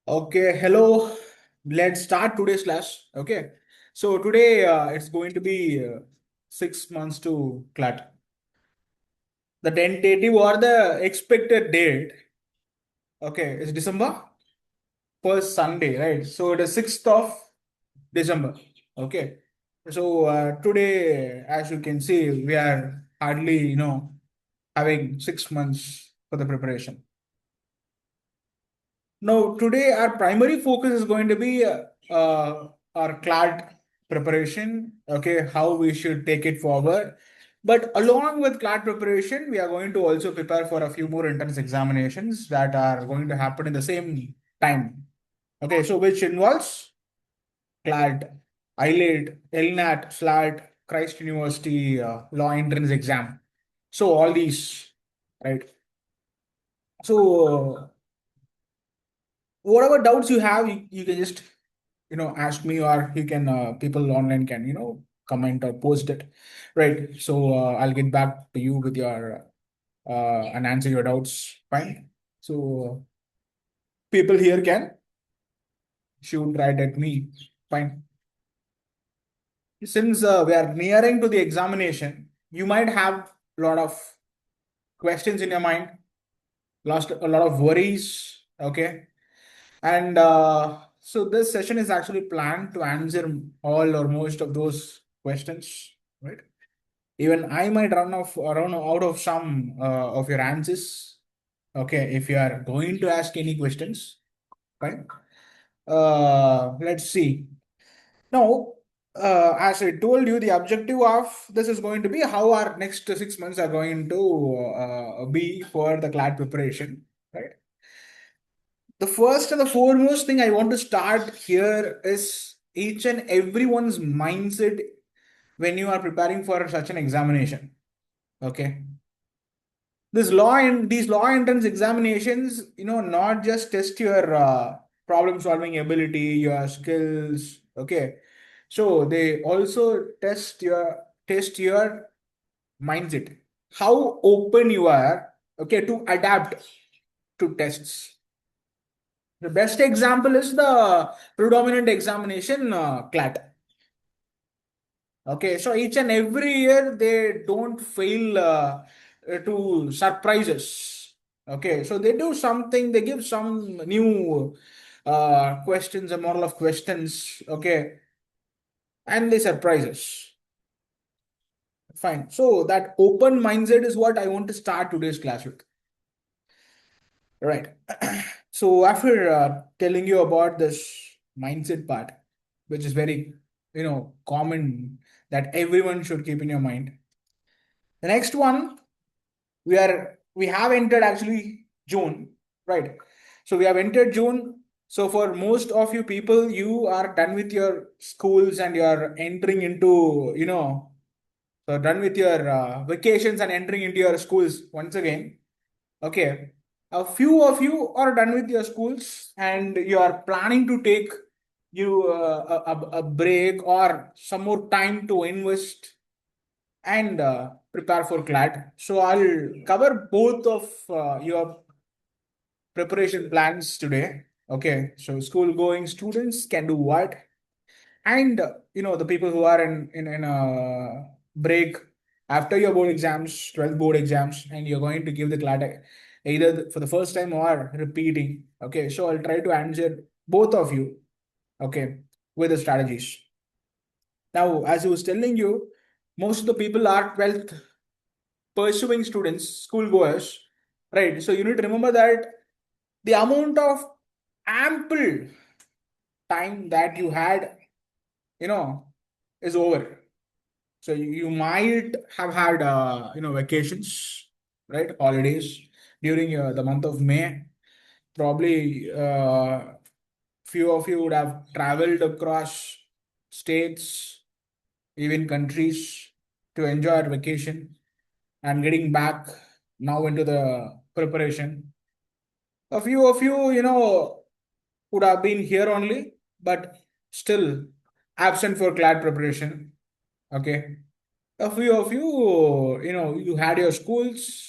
Okay, hello. Let's start today's class. Okay, so today it's going to be 6 months to CLAT. The tentative or the expected date, okay, is December 1st Sunday, right? So the 6th of December. Okay, so today, as you can see, we are hardly, having 6 months for the preparation. Now, today our primary focus is going to be our CLAT preparation, okay, how we should take it forward. But along with CLAT preparation, we are going to also prepare for a few more entrance examinations that are going to happen in the same time. Okay, so which involves CLAT, AILET, LNAT, SLAT, Christ University Law Entrance Exam. So all these, right? So whatever doubts you have, you can just ask me, or you can people online can comment or post it, right? So I'll get back to you with your and answer your doubts, fine. So people here can shoot right at me, fine. Since we are nearing to the examination, you might have a lot of questions in your mind, lost a lot of worries, okay. And so this session is actually planned to answer all or most of those questions, right? Even I might run out of some of your answers. Okay, if you are going to ask any questions, right? Let's see. Now, as I told you, the objective of this is going to be how our next 6 months are going to be for the CLAT preparation, right? The first and the foremost thing I want to start here is each and everyone's mindset when you are preparing for such an examination. Okay. These law entrance examinations, not just test your problem solving ability, your skills. Okay. So they also test your mindset, how open you are, okay, to adapt to tests. The best example is the predominant examination, CLAT. Okay, so each and every year they don't fail to surprise us. Okay, so they do something, they give some new questions, a model of questions. Okay, and they surprise us. Fine. So that open mindset is what I want to start today's class with. Right. So after telling you about this mindset part, which is very, common that everyone should keep in your mind. The next one, we have entered actually June, right? So we have entered June. So for most of you people, you are done with your schools and you are entering into, so done with your vacations and entering into your schools once again. Okay. A few of you are done with your schools and you are planning to take you a break or some more time to invest and prepare for CLAT. So I'll cover both of your preparation plans today. Okay. So school going students can do what? And the people who are in a break after your board exams, 12 board exams, and you're going to give the CLAT either for the first time or repeating. Okay, so I'll try to answer both of you, okay, with the strategies. Now, as I was telling you, most of the people are 12th pursuing students, school goers, right? So you need to remember that the amount of ample time that you had, you know, is over. So you might have had vacations, right? Holidays during the month of May. Probably few of you would have traveled across states, even countries to enjoy a vacation and getting back now into the preparation. A few of you, would have been here only, but still absent for CLAT preparation. Okay. A few of you, you had your schools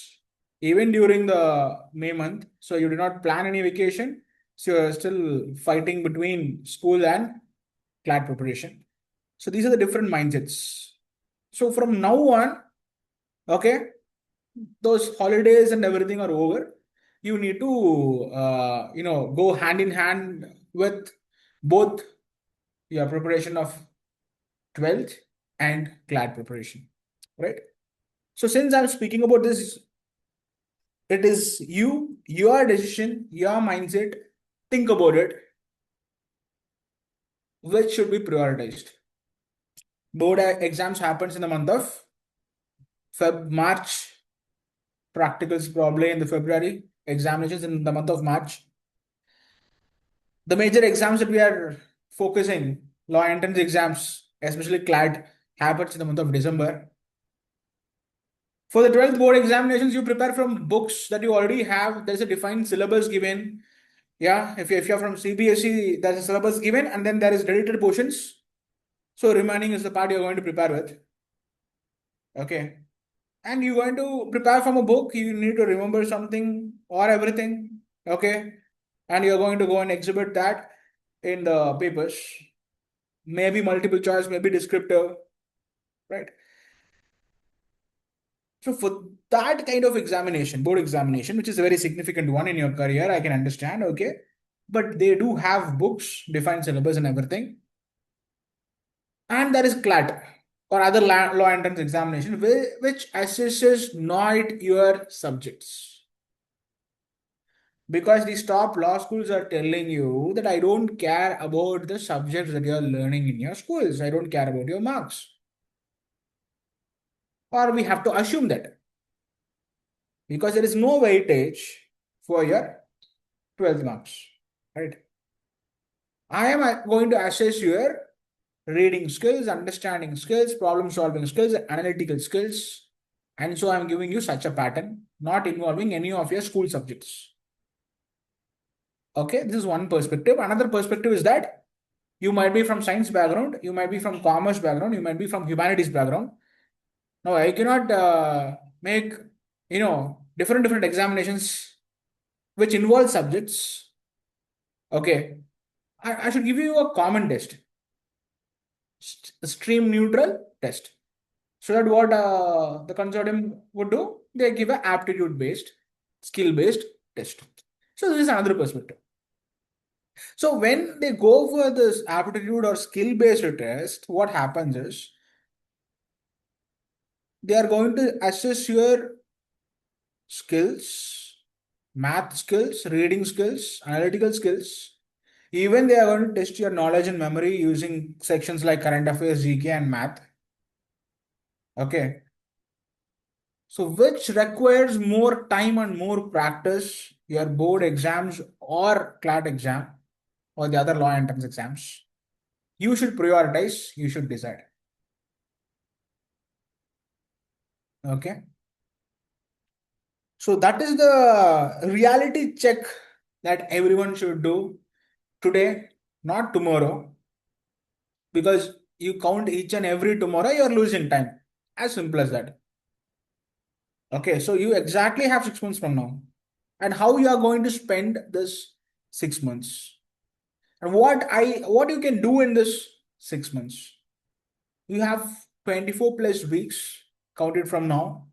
even during the May month, so you did not plan any vacation. So you're still fighting between school and CLAT preparation. So these are the different mindsets. So from now on, okay, those holidays and everything are over. You need to, go hand in hand with both your preparation of 12th and CLAT preparation, right? So since I'm speaking about this, it is your decision, your mindset. Think about it. Which should be prioritized? Board exams happens in the month of March. Practicals probably in the February. Examinations in the month of March. The major exams that we are focusing, law entrance exams, especially CLAT, happens in the month of December. For the 12th board examinations, you prepare from books that you already have. There's a defined syllabus given. Yeah, if you're from CBSE, there's a syllabus given, and then there is dedicated portions. So remaining is the part you're going to prepare with. Okay. And you're going to prepare from a book, you need to remember something or everything. Okay. And you're going to go and exhibit that in the papers. Maybe multiple choice, maybe descriptive, right? So for that kind of examination, board examination, which is a very significant one in your career, I can understand, okay. But they do have books, defined syllabus and everything. And there is CLAT or other law entrance examination, which assesses not your subjects. Because these top law schools are telling you that I don't care about the subjects that you're learning in your schools. I don't care about your marks. Or we have to assume that. Because there is no weightage for your 12th marks. Right? I am going to assess your reading skills, understanding skills, problem solving skills, analytical skills. And so I'm giving you such a pattern, not involving any of your school subjects. Okay, this is one perspective. Another perspective is that you might be from science background, you might be from commerce background, you might be from humanities background. Now, I cannot make, different examinations which involve subjects. Okay, I should give you a common test, stream neutral test. So that what the consortium would do, they give a aptitude based, skill based test. So this is another perspective. So when they go for this aptitude or skill based test, what happens is they are going to assess your skills, math skills, reading skills, analytical skills. Even they are going to test your knowledge and memory using sections like current affairs, GK, and math. Okay. So which requires more time and more practice, your board exams or CLAT exam or the other law entrance exams. You should prioritize, you should decide. Okay. So that is the reality check that everyone should do today, not tomorrow, because you count each and every tomorrow, you're losing time. As simple as that. Okay, so you exactly have 6 months from now. And how you are going to spend this 6 months. And what you can do in this 6 months. You have 24 plus weeks counted from now.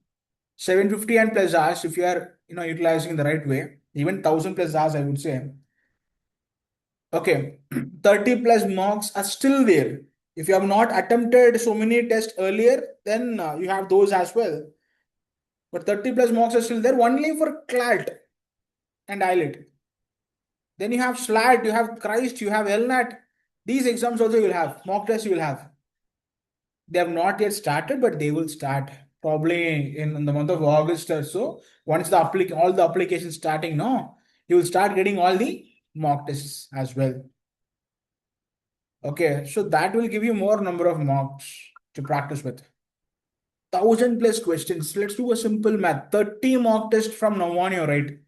750 and plus hours if you are utilizing the right way. Even 1000 plus hours, I would say. Okay, 30 plus marks are still there. If you have not attempted so many tests earlier, then you have those as well. But 30 plus marks are still there only for CLAT and AILET. Then you have SLAT, you have Christ, you have LNAT. These exams also you will have, mock tests you will have. They have not yet started, but they will start probably in the month of August or so. Once all the applications starting, no, you will start getting all the mock tests as well. Okay, so that will give you more number of mocks to practice with. 1000 plus questions. Let's do a simple math. 30 mock tests from now on, you're right.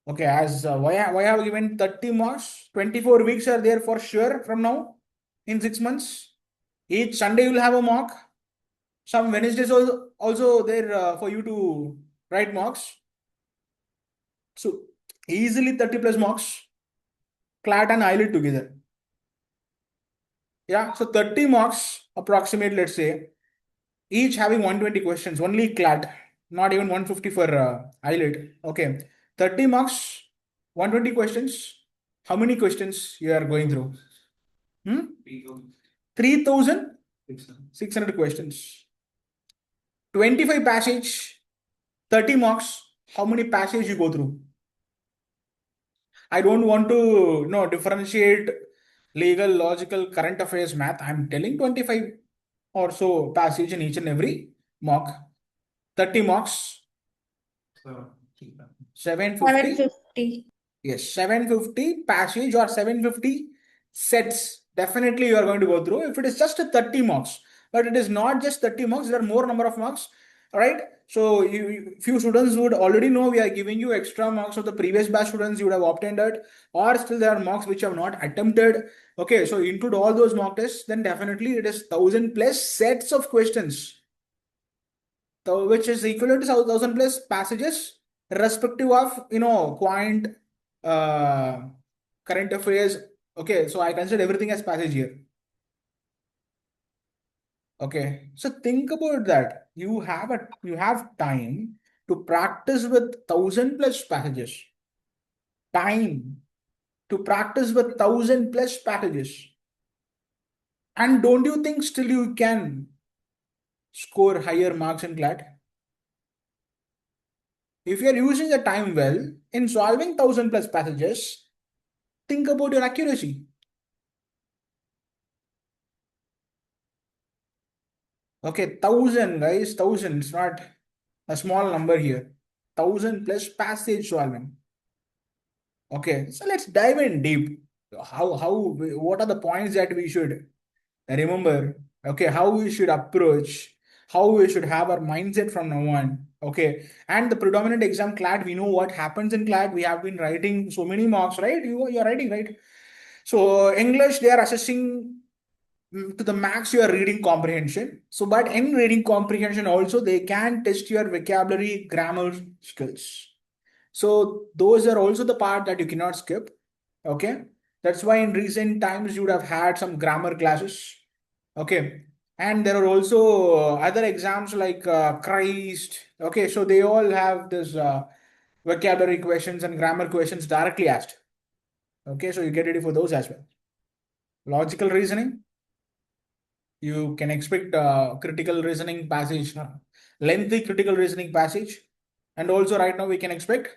Okay, as why have I given 30 marks? 24 weeks are there for sure from now in 6 months. Each Sunday you will have a mock. Some Wednesdays also there for you to write mocks. So Easily 30 plus marks, CLAT and AILET together. Yeah, so 30 marks approximate, let's say, each having 120 questions, only CLAT, not even 150 for AILET. Okay, 30 marks, 120 questions. How many questions you are going through? 3,600 questions. 25 passage, 30 marks. How many passages you go through? I don't want to differentiate legal, logical, current affairs, math. I'm telling 25 or so passage in each and every mock. 30 marks, 750. 750. Yes, 750 passage or 750 sets. Definitely you are going to go through. If it is just a 30 marks, but it is not just 30 marks, there are more number of marks. All right. So few students would already know we are giving you extra marks of the previous batch students you would have obtained it, or still there are marks which have not attempted. Okay, so include all those mock tests, then definitely it is 1,000 plus sets of questions. So which is equivalent to 1,000 plus passages, irrespective of quant, uh, current affairs. Okay, so I consider everything as passage here. Okay, so think about that. You have time to practice with 1,000 plus passages. Time to practice with 1,000 plus passages. And don't you think still you can score higher marks in CLAT? If you're using the time well in solving 1,000 plus passages, think about your accuracy. Okay, 1,000 guys, 1,000. It's not a small number here. 1,000 plus passage solving. Okay, so let's dive in deep. What are the points that we should remember? Okay, how we should approach, how we should have our mindset from now on. Okay, and the predominant exam CLAT, we know what happens in CLAT. We have been writing so many marks, right? You're writing, right? So English, they are assessing to the max your reading comprehension. So, but in reading comprehension also, they can test your vocabulary, grammar skills. So those are also the part that you cannot skip. Okay. That's why in recent times you would have had some grammar classes. Okay. And there are also other exams like Christ. Okay. So they all have this vocabulary questions and grammar questions directly asked. Okay. So you get ready for those as well. Logical reasoning. You can expect critical reasoning passage, lengthy critical reasoning passage. And also right now we can expect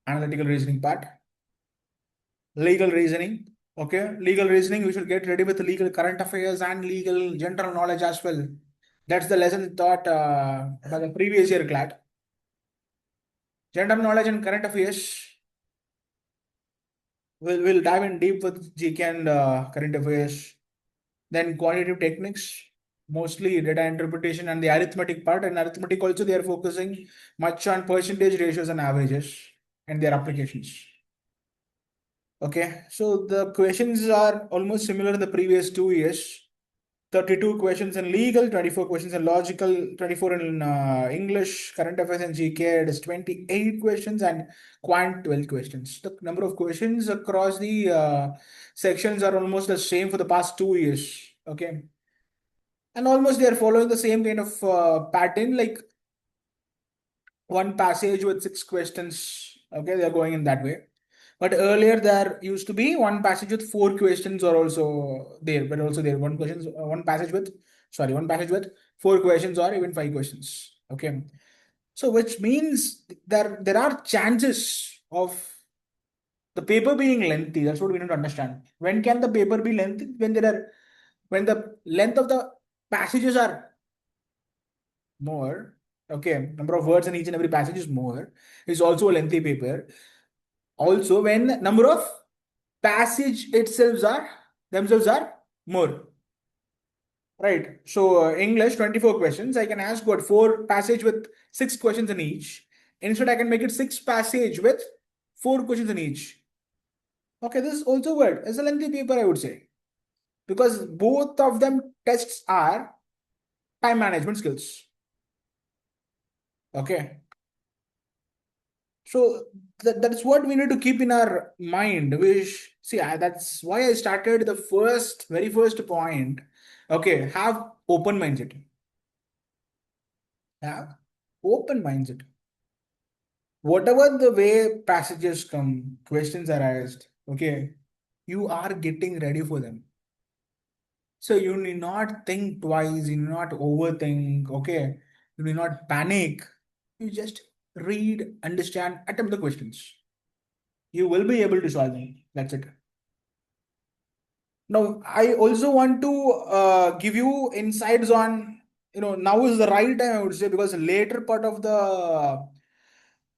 analytical reasoning part. Legal reasoning. Okay, legal reasoning, we should get ready with legal current affairs and legal general knowledge as well. That's the lesson taught by the previous year CLAT. General knowledge and current affairs. We'll dive in deep with GK and current affairs. Then quantitative techniques, mostly data interpretation and the arithmetic part. And arithmetic also, they are focusing much on percentage ratios and averages and their applications. Okay, so the questions are almost similar in the previous 2 years. 32 questions in legal, 24 questions in logical, 24 in English, current affairs and GK. It is 28 questions and quant 12 questions. The number of questions across the sections are almost the same for the past 2 years. Okay. And almost they are following the same kind of pattern, like one passage with 6 questions. Okay, they are going in that way. But earlier there used to be one passage with 4 questions are also there, but also there one passage with 4 questions or even 5 questions. Okay, so which means there are chances of the paper being lengthy. That's what we need to understand. When can the paper be lengthy? When the length of the passages are more. Okay, number of words in each and every passage is more. Is also a lengthy paper. Also, when number of passage themselves are more. Right. So English 24 questions. I can ask what 4 passage with 6 questions in each. Instead, I can make it 6 passage with 4 questions in each. Okay, this is also good. It's a lengthy paper, I would say. Because both of them tests are time management skills. Okay. So that's what we need to keep in our mind. Which see, that's why I started the very first point. Okay, have open mindset. Have open mindset. Whatever the way passages come, questions are asked. Okay, you are getting ready for them. So you need not think twice. You need not overthink. Okay, you need not panic. You just read, understand, attempt the questions. You will be able to solve them. That's it. Now, I also want to give you insights on, now is the right time, I would say, because later part of the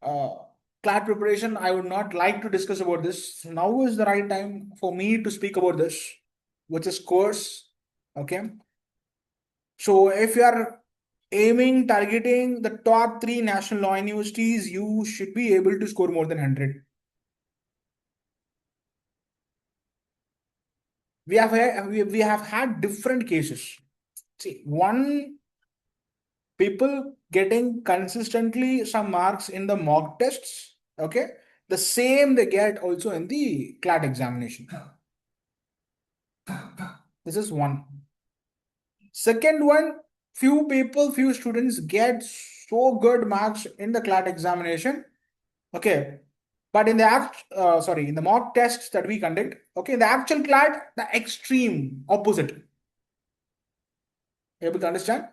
uh, CLAT preparation, I would not like to discuss about this. Now is the right time for me to speak about this, which is course. Okay. So if you are targeting the top three national law universities, you should be able to score more than 100. We have had different cases. See, one, people getting consistently some marks in the mock tests. Okay, the same they get also in the CLAT examination. This is one. Second one, few students get so good marks in the CLAT examination. Okay, but in the in the mock tests that we conduct, okay, in the actual CLAT, the extreme opposite. Able to understand?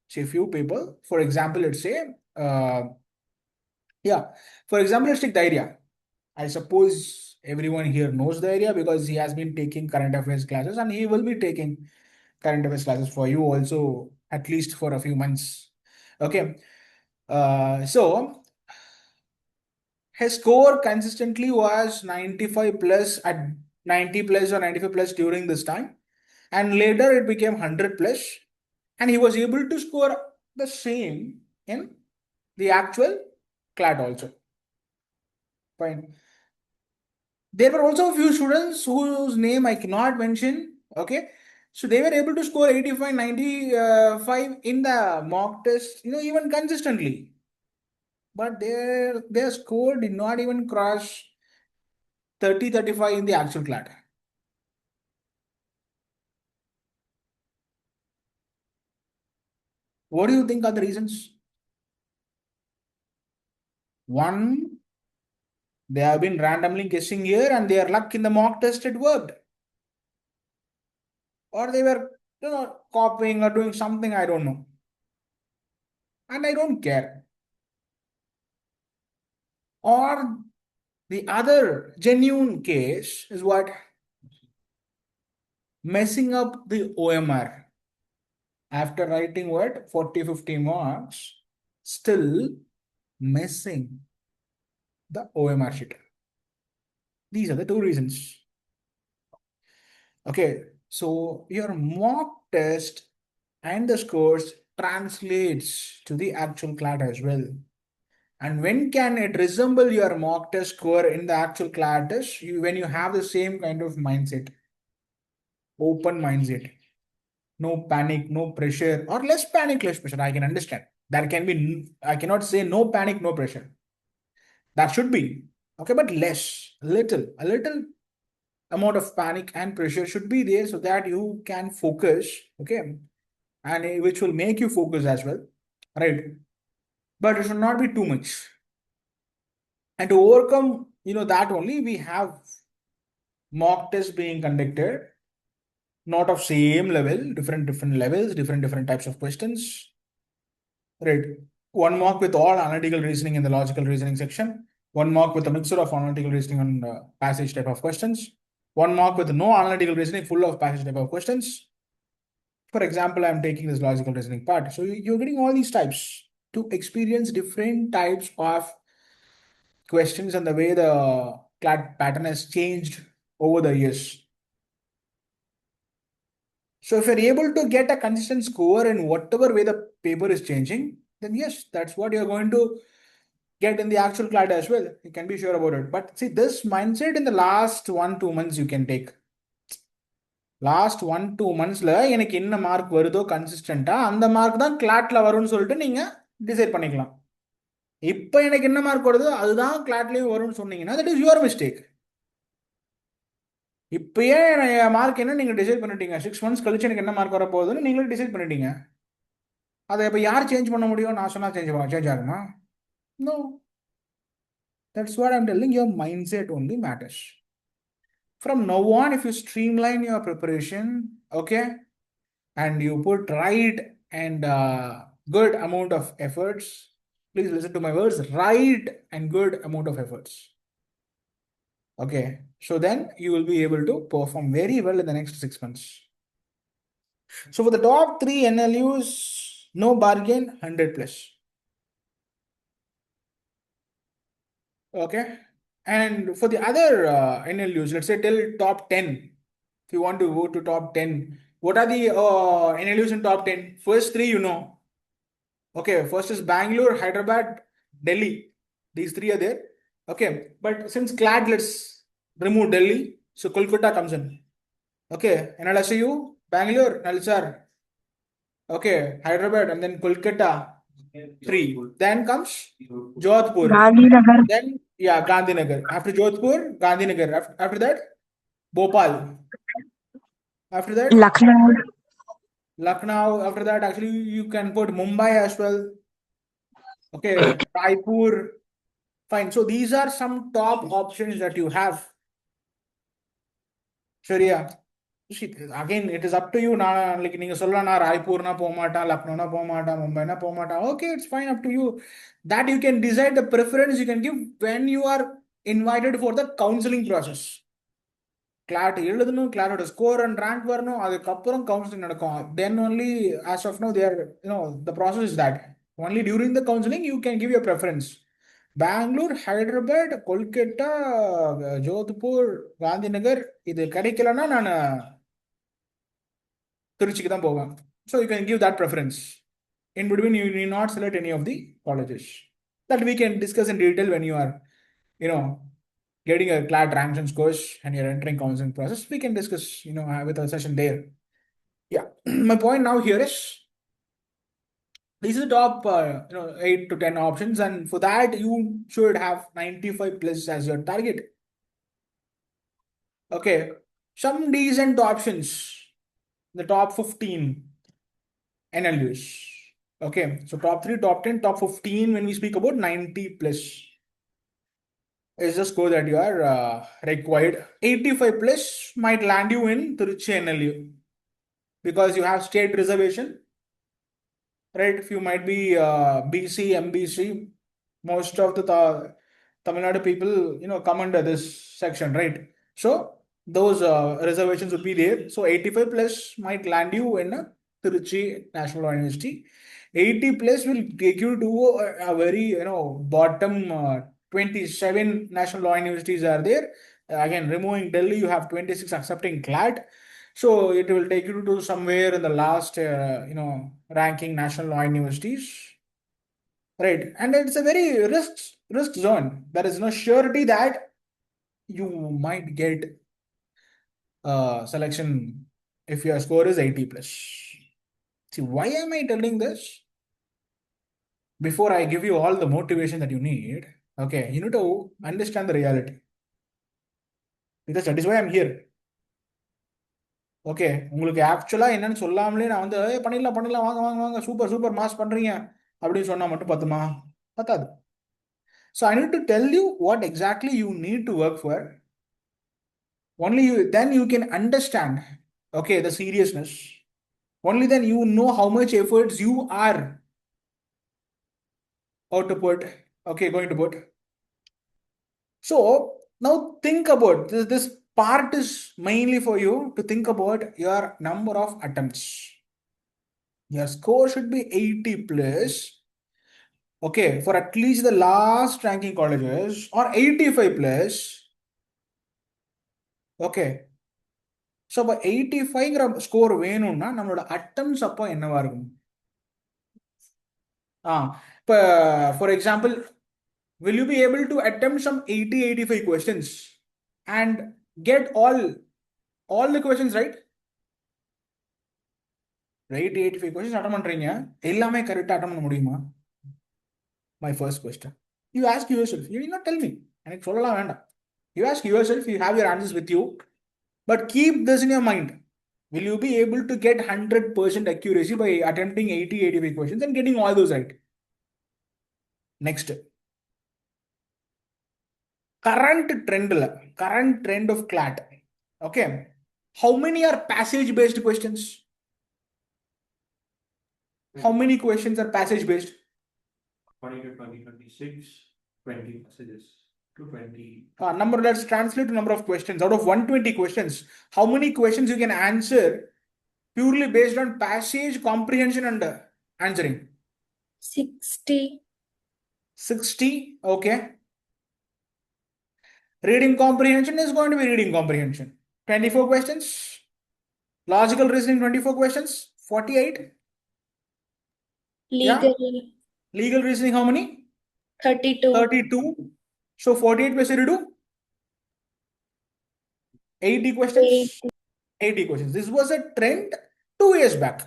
Say few people, for example, let's say, yeah, for example, let's take the area. I suppose everyone here knows the area because he has been taking current affairs classes and he will be taking current affairs classes for you also, at least for a few months. Okay. So his score consistently was 95 plus at 90 plus or 95 plus during this time. And later it became 100 plus. And he was able to score the same in the actual CLAT also. Fine. There were also a few students whose name I cannot mention. Okay. So they were able to score 85, 95 in the mock test, even consistently. But their score did not even cross 30, 35 in the actual CLAT. What do you think are the reasons? One, they have been randomly guessing here and their luck in the mock test it worked. Or they were, copying or doing something, I don't know. And I don't care. Or the other genuine case is what? Messing up the OMR. After writing what? 40, 50 marks, still messing the OMR sheet. These are the two reasons. Okay, so your mock test and the scores translates to the actual CLAT as well. And when can it resemble your mock test score in the actual CLAT test? When you have the same kind of mindset, open mindset, no panic, no pressure, or less panic, less pressure. I can understand. There can be, I cannot say no panic, no pressure. That should be okay, but less, a little amount of panic and pressure should be there so that you can focus. Okay, and which will make you focus as well, right? But it should not be too much. And to overcome, that only we have mock tests being conducted, not of same level, different levels, different types of questions, right? One mock with all analytical reasoning in the logical reasoning section, one mock with a mixture of analytical reasoning and passage type of questions, one mock with no analytical reasoning, full of passage type of questions. For example, I'm taking this logical reasoning part. So you're getting all these types to experience different types of questions and the way the CLAT pattern has changed over the years. So if you're able to get a consistent score in whatever way the paper is changing, then yes, that's what you're going to get in the actual CLAT as well. You can be sure about it. But see, this mindset in the last 1-2 months you can take. Last 1-2 monthsல எனக்கு என்ன mark வருதோ கன்சிஸ்டண்டா அந்த mark தான் கிளாட்ல வரும்னு சொல்லிட்டு நீங்க decide பண்ணிக்கலாம். இப்போ எனக்கு என்ன மார்க் வருது அதுதான் கிளாட்லேயும் வரும்னு சொன்னீங்கன்னா தட் இஸ் யுவர் மிஸ்டேக். இப்பயே என் மார்க் என்ன நீங்கள் டிசைட் பண்ணிட்டீங்க, 6 months கழிச்சு எனக்கு என்ன மார்க் வர போகுதுன்னு நீங்களே டிசைட் பண்ணிட்டீங்க. அதை இப்போ யார் சேஞ்ச் பண்ண முடியும்? நான் சொன்னால் சேஞ்ச் ஆகுமா? No. That's what I'm telling, your mindset only matters. From now on, if you streamline your preparation, okay, and you put right and good amount of efforts, please listen to my words, right and good amount of efforts. Okay, so then you will be able to perform very well in the next 6 months. So for the top three NLUs, no bargain, 100 plus. Okay, and for the other NLUs, let's say till top 10, if you want to go to top 10, what are the NLUs in top 10? First three, you know. Okay, first is Bangalore, Hyderabad, Delhi. These three are there. Okay, but since CLAT, let's remove Delhi. So Kolkata comes in. Okay, and I'll say you Bangalore, Nalsar. Okay, Hyderabad, and then Kolkata. Three. Then comes Jodhpur. Gandhinagar, Then, yeah, Gandhinagar. After Jodhpur, Gandhinagar. After that, Bhopal. After that, Lucknow, Lucknow. After that, actually, you can put Mumbai as well. Okay, Raipur. Fine. So these are some top options that you have. Sharia. See, again, it is up to you. Like நீங்க சொல்லலாம் நான் ராய்ப்பூர்னா போக மாட்டேன், லக்னோனா போக மாட்டேன், மும்பைனா போக மாட்டேன். Okay, it's fine, up to you. That you can decide the preference you can give when you are invited for the counseling process. CLAT எழுதணும், கிளாட்டோட ஸ்கோர் அண்ட் ரேங்க் வரணும், அதுக்கப்புறம் கவுன்சிலிங் நடக்கும். Then only as of now there the process is that only during the counselling you can give your preference. Bangalore, Hyderabad, Kolkata, Jodhpur, Gandhinagar இது கிடைக்கலன்னா நான் திருச்சிக்கு தான் போவேன். So you can give that preference. In between you need not select any of the colleges. That we can discuss in detail when you are, you know, getting a CLAT ranks and scores and you're entering counseling process. We can discuss, with a session there. Yeah. My point now here is these are the top, 8 to 10 options, and for that you should have 95 plus as your target. Okay. Some decent options, the top 15 NLUs. Okay. So top 3, top 10, top 15, when we speak about 90 plus is the score that you are required. 85 plus might land you in Tiruchi NLU because you have state reservation, right? If you might be BC, MBC, most of the Tamil Nadu people, come under this section, right? So those reservations would be there. So 85 plus might land you in Tiruchi National Law University. 80 plus will take you to a very, bottom 27 national law universities are there. Again, removing Delhi, you have 26 accepting CLAT. So it will take you to somewhere in the last, ranking national law universities, right? And it's a very risk zone. There is no surety that you might get selection if your score is 80 plus. See, why am I telling this? Before I give you all the motivation that you need, okay, you need to understand the reality. Because that is why I'm here. Okay, உங்களுக்கு ஆக்சுவலாக என்னன்னு சொல்லாமலே நான் வந்து பண்ணிடலாம் பண்ணிடலாம், வாங்க வாங்க வாங்க, சூப்பர் சூப்பர் மாஸ் பண்ணுறீங்க அப்படின்னு சொன்னால் மட்டும் பத்துமா? பத்தாது. So I need to tell you what exactly you need to work for. Only then you can understand, okay, the seriousness. Only then you know how much efforts you are out to put, okay, going to put. So now think about this. This part is mainly for you to think about your number of attempts. Your score should be 80 plus, okay, for at least the last ranking colleges, or 85 plus. Okay. So இப்போ 85ங்கிற score வேணும்னா நம்மளோட atoms அப்போ என்னவா இருக்கும்? இப்போ for example, will you be able to attempt some 85 questions and get all the questions right? 85 questions attend பண்றீங்க, எல்லாமே கரெக்டாக அட்டன் பண்ண முடியுமா? My first question. You ask yourself, you will not tell me. எனக்கு சொல்லலாம் வேண்டாம். You ask yourself, you have your answers with you, but keep this in your mind. Will you be able to get 100% accuracy by attempting 80, 85 questions and getting all those right? Next, current trend of CLAT. Okay. How many are passage based questions? How many questions are passage based? 20 to 20, 26, 20 passages to 20. Number, let's translate to number of questions. Out of 120 questions, how many questions you can answer purely based on passage, comprehension, and answering? 60. 60, okay. Reading comprehension is going to be reading comprehension. 24 questions. Logical reasoning, 24 questions. 48. Legal, Legal reasoning, how many? 32. 32. So 48 plus 32? 80 questions. 80 questions. This was a trend 2 years back.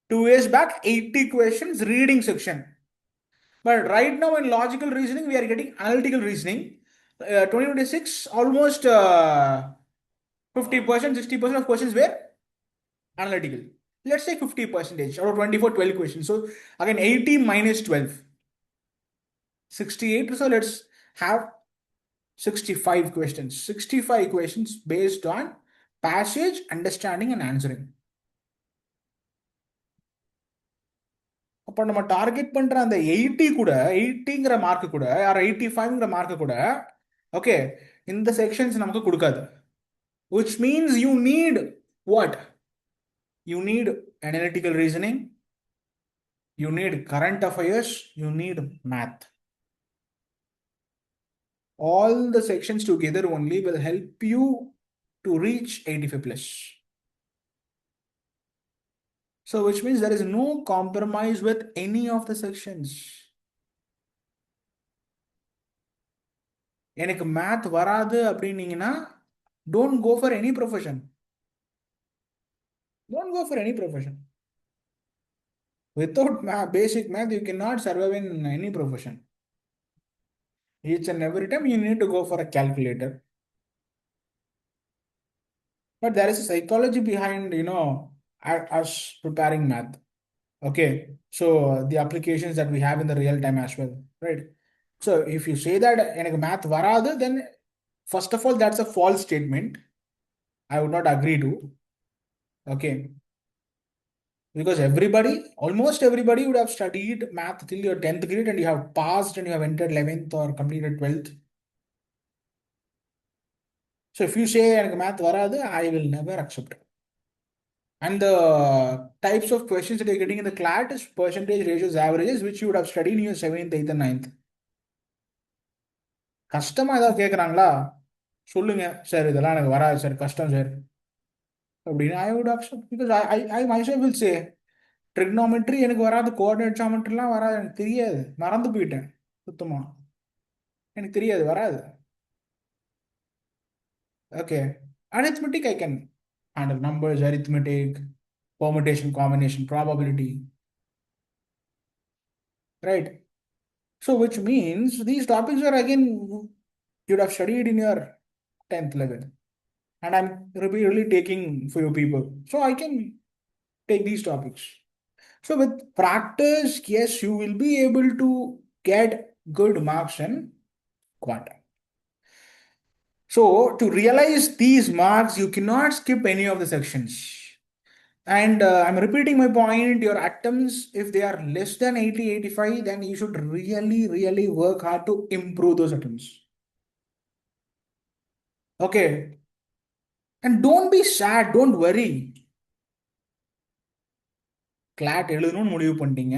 2 years back, 80 questions reading section. But right now in logical reasoning, we are getting analytical reasoning. 2026, almost 50%, 60% of questions were analytical. Let's say 50% out of 24, 12 questions. So again, 80 minus 12. 68. So let's have 65 questions. 65 questions based on passage, understanding, and answering. அப்போ நம்ம target பண்ற அந்த 80 கூட 80ங்கிற mark கூட R 85ங்கிற mark கூட okay இந்த sections நமக்கு கொடுக்காது. which means you need what? You need analytical reasoning, you need current affairs, you need math. All the sections together only will help you to reach 85 plus. So which means there is no compromise with any of the sections. எனக்கு math வராது அப்படின்னீங்கன்னா don't go for any profession. Don't go for any profession. Without basic math, you cannot survive in any profession. Each and every time you need to go for a calculator. But there is a psychology behind, us preparing math. Okay. So the applications that we have in the real time as well, right? So if you say that எனக்கு math வராது, then first of all, that's a false statement. I would not agree to. Okay. Because almost everybody would have studied math till your 10th grade and you have passed and you have entered 11th or completed 12th. So if you say எனக்கு math வராது, I will never accept it. And the types of questions that you're getting in the CLAT is percentage, ratios, averages, which you would have studied in your 7th, 8th and 9th. கஷ்டமா ஏதாவது கேட்குறாங்களா சொல்லுங்க sir இதெல்லாம் எனக்கு வராது sir கஷ்டம் sir அப்படின்னு I would accept because I myself will say trigonometry எனக்கு வராது கோஆர்டினேட் ஜாமெட்ரிலாம் வராது எனக்கு தெரியாது மறந்து போயிட்டேன் சுத்தமா எனக்கு தெரியாது வராது. Okay, arithmetic I can handle numbers, arithmetic, permutation, combination, probability, right? So which means these topics are again you'd have studied in your 10th level and I'm really taking for you people, so I can take these topics. So with practice, yes, you will be able to get good marks in quantum. So to realize these marks, you cannot skip any of the sections. And I'm repeating my point, your attempts, if they are less than 80, 85, then you should really, really work hard to improve those attempts. Okay. And don't be sad, don't worry. CLAT எழுதணும்னு முடிவு பண்ணிட்டீங்க,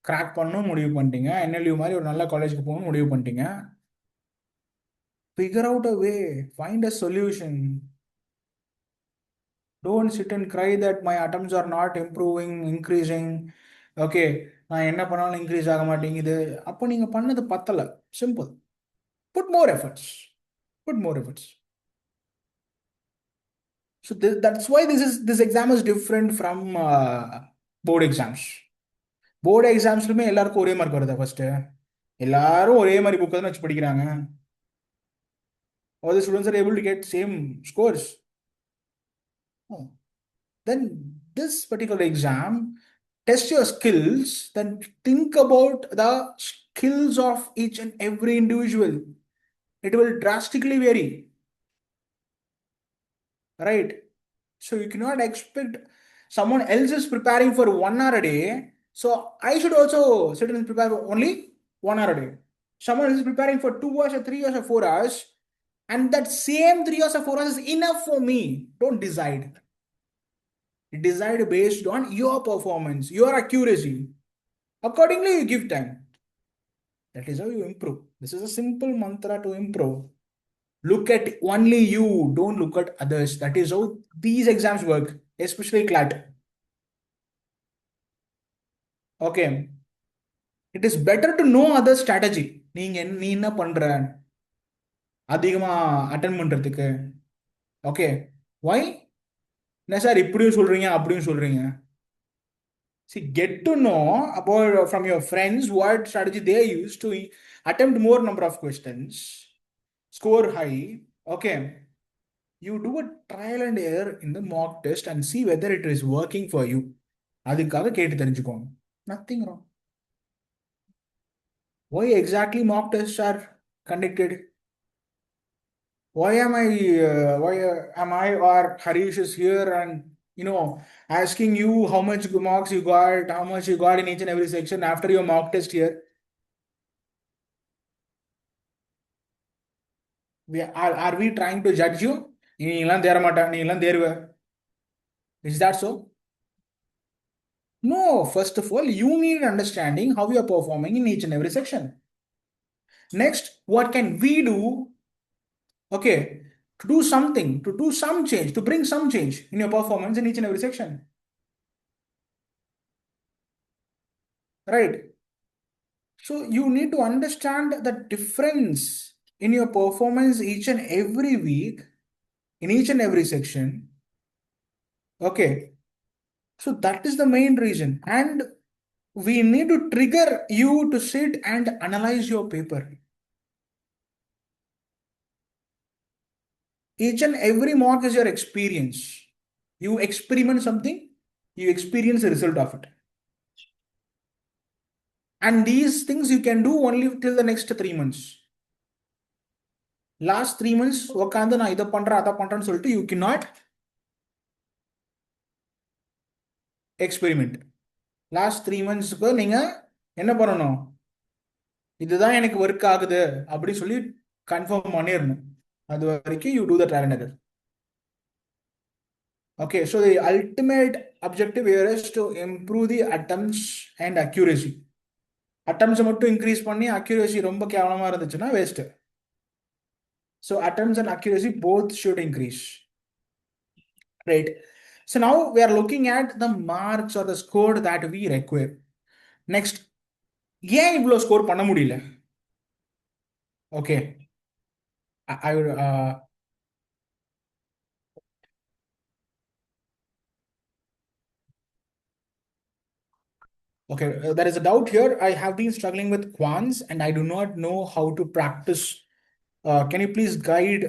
crack பண்ணணும்னு முடிவு பண்ணிட்டீங்க, NLU மாதிரி ஒரு நல்ல காலேஜுக்கு போகணும்னு முடிவு பண்ணிட்டீங்க. Figure out a way, find a solution. Don't sit and cry that my attempts are not improving, increasing. Okay, நான் என்ன பண்ணாலும் இன்க்ரீஸ் ஆக மாட்டேங்குது. அப்போ நீங்க பண்ணது பத்தல. Simple. Put more efforts. Put more efforts. So that's why this exam is different from board exams. Board எக்ஸாம்ஸ்லுமே எல்லாருக்கும் ஒரே மார்க் வருதா ஃபர்ஸ்ட்? எல்லாரும் ஒரே மாதிரி புக் தான் வச்சு படிக்கிறாங்க. All the students are able to get same scores. Oh. Then this particular exam test your skills, then think about the skills of each and every individual. It will drastically vary, right? So you cannot expect someone else is preparing for 1 hour a day, so I should also sit and prepare for only 1 hour a day. Someone is preparing for 2 hours or 3 hours or 4 hours, and that same 3 hours or 4 hours is enough for me. Don't decide. Decide based on your performance, your accuracy. Accordingly, you give time. That is how you improve. This is a simple mantra to improve. Look at only you, don't look at others. That is how these exams work, especially CLAT. Okay. It is better to know other strategy. நீ என்ன பண்ற அதிகமா attend பண்றதுக்கு? Okay, why? என்ன sir இப்படியும் சொல்றீங்க அப்படியும் சொல்றீங்க? See, get to know about from your friends what strategy they use to attempt more number of questions, score high. Okay, you do a trial and error in the mock test and see whether it is working for you. அதுக்காக கேட்டு தெரிஞ்சுக்கோங்க. Nothing wrong. Why exactly mock tests are conducted? Why am I or Harish is here and asking you how much marks you got, how much you got in each and every section after your mock test here? Are we trying to judge you? நீங்களாம் தேர மாட்டா, நீங்களாம் தேர்வ. Is that so? No, first of all, you need understanding how you are performing in each and every section. Next, what can we do? Okay, to do something, to do some change, to bring some change in your performance in each and every section. Right? So you need to understand the difference in your performance each and every week, in each and every section. Okay. So that is the main reason. And we need to trigger you to sit and analyze your paper. Each and every mock is your experience. You experiment something, you experience the result of it. And these things you can do only till the next 3 months. Last 3 months, உட்காந்து நான் இதை பண்றேன் அதை பண்றேன்னு சொல்லிட்டு you cannot experiment. Last 3 monthsக்கு நீங்க என்ன பண்ணணும்? இதுதான் எனக்கு ஒர்க் ஆகுது அப்படி சொல்லி கன்ஃபார்ம் பண்ணிடணும். அது வரைக்கும் you do the trial and error. Okay, so the ultimate objective here is to improve the attempts and accuracy. Attempts மட்டும் increase பண்ணி accuracy ரொம்ப கேவலமா இருந்துச்சுன்னா waste. So attempts and accuracy both should increase. Right. So now we are looking at the marks or the score that we require. Next, ஏன் இவ்வளோ score பண்ண முடியல? Okay, I would okay, there is a doubt here. I have been struggling with quants and I do not know how to practice. Can you please guide?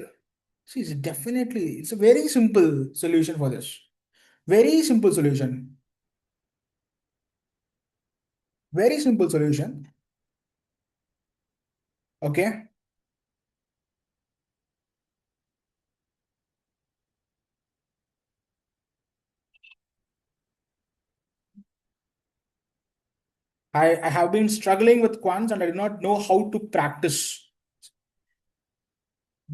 See, it's a very simple solution for this. Very simple solution. Very simple solution. Okay. I have been struggling with quants and I do not know how to practice.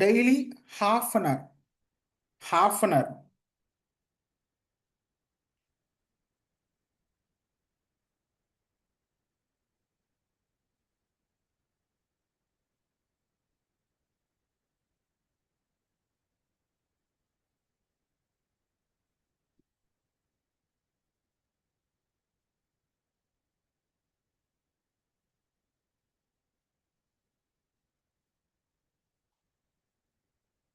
Daily, half an hour. Half an hour.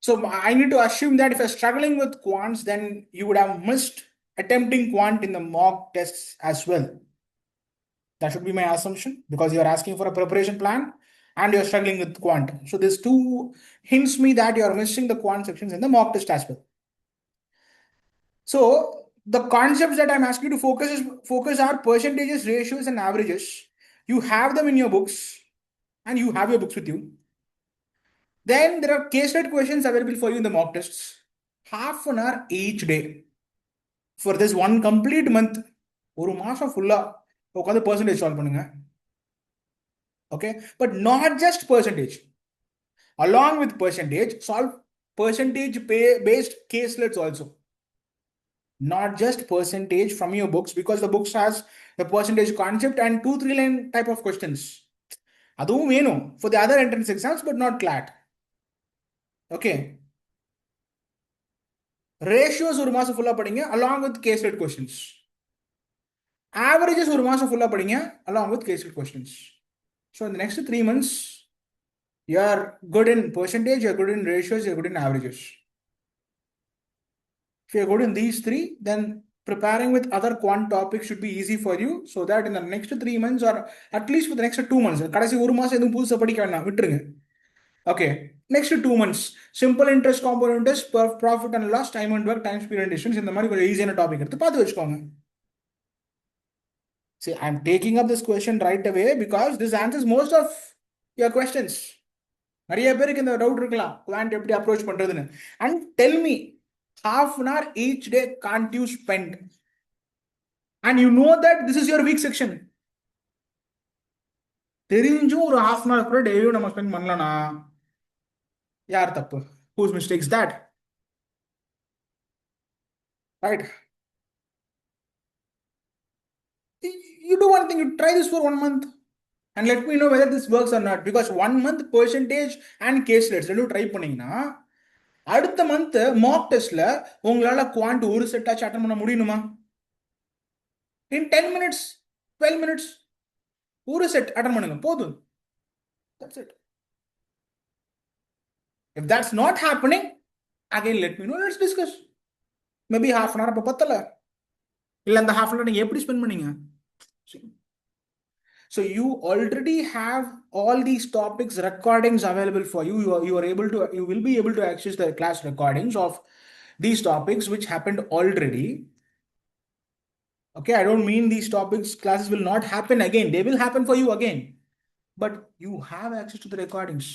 So I need to assume that if you're struggling with quants, then you would have missed attempting quant in the mock tests as well. That should be my assumption, because you're asking for a preparation plan and you're struggling with quant. So this two hints me that you're missing the quant sections in the mock test as well. So the concepts that I'm asking you to focus are percentages, ratios, and averages. You have them in your books, and you have your books with you. Then there are case study questions available for you in the mock tests. Half an hour each day for this one complete month. ஒரு மாசம் ஃபுல்லா உட்காந்து percentage solve பண்ணுங்க. Okay, but not just percentage. Along with percentage, solve percentage based caselets also. Not just percentage from your books, because the books has the percentage concept and 2-3 line type of questions. அதுவும் வேணும் for the other entrance exams, but not CLAT. Okay. Ratios ஒரு மாசம் ஃபுல்லா படிங்க along with caselet questions. Averages ஒரு மாசம் ஃபுல்லா படிங்க along with caselet questions. So in the next 3 months, you are good in percentage, you're good in ratios, you're good in averages. If you're good in these three, then preparing with other quant topics should be easy for you, so that in the next 3 months, or at least for the next 2 months, கடைசி ஒரு மாசம் எதுவும் புதுசா படிக்க வேண்டாம், விட்டுருங்க. Okay, next 2 months, simple interest, compound interest, profit and loss, time and work, time, speed and distance, இந்த மாதிரி கொஞ்சம் ஈஸியான டாபிக் எடுத்து பார்த்து வச்சுக்கோங்க. See, I'm taking up this question right away because this answers most of your questions. நிறைய பேருக்கு இந்த டவுட் இருக்கலாம், குவாண்ட் எப்படி அப்ரோச் பண்றதுன்னு. And tell me, half an hour each day can't you spend? And you know that this is your weak section. தெரிஞ்சும் ஒரு half an hour கூட டெய்லியும் நம்ம ஸ்பெண்ட் பண்ணலனா யார் தப்பு? Whose mistake is that? Right? You do one thing, you try this for 1 month and let me know whether this works or not, because 1 month percentage and caselets ரெண்டும் try பண்ணீங்கன்னா அடுத்த month Mach டெஸ்ட்ல உங்களால quant ஒரு செட்டாச்சு attend பண்ண முடியுமா? In 10 minutes, 12 minutes, ஒரு set attend பண்ணுங்க போதும். That's it. If that's not happening, again let me know, let's discuss. Maybe half an hour அப்ப பத்தல, இல்ல அந்த half an hour நீங்க எப்படி ஸ்பெண்ட் பண்ணீங்க? So you already have all these topics recordings available for you. You will be able to access the class recordings of these topics which happened already. Okay, I don't mean these topics classes will not happen again. They will happen for you again, but you have access to the recordings.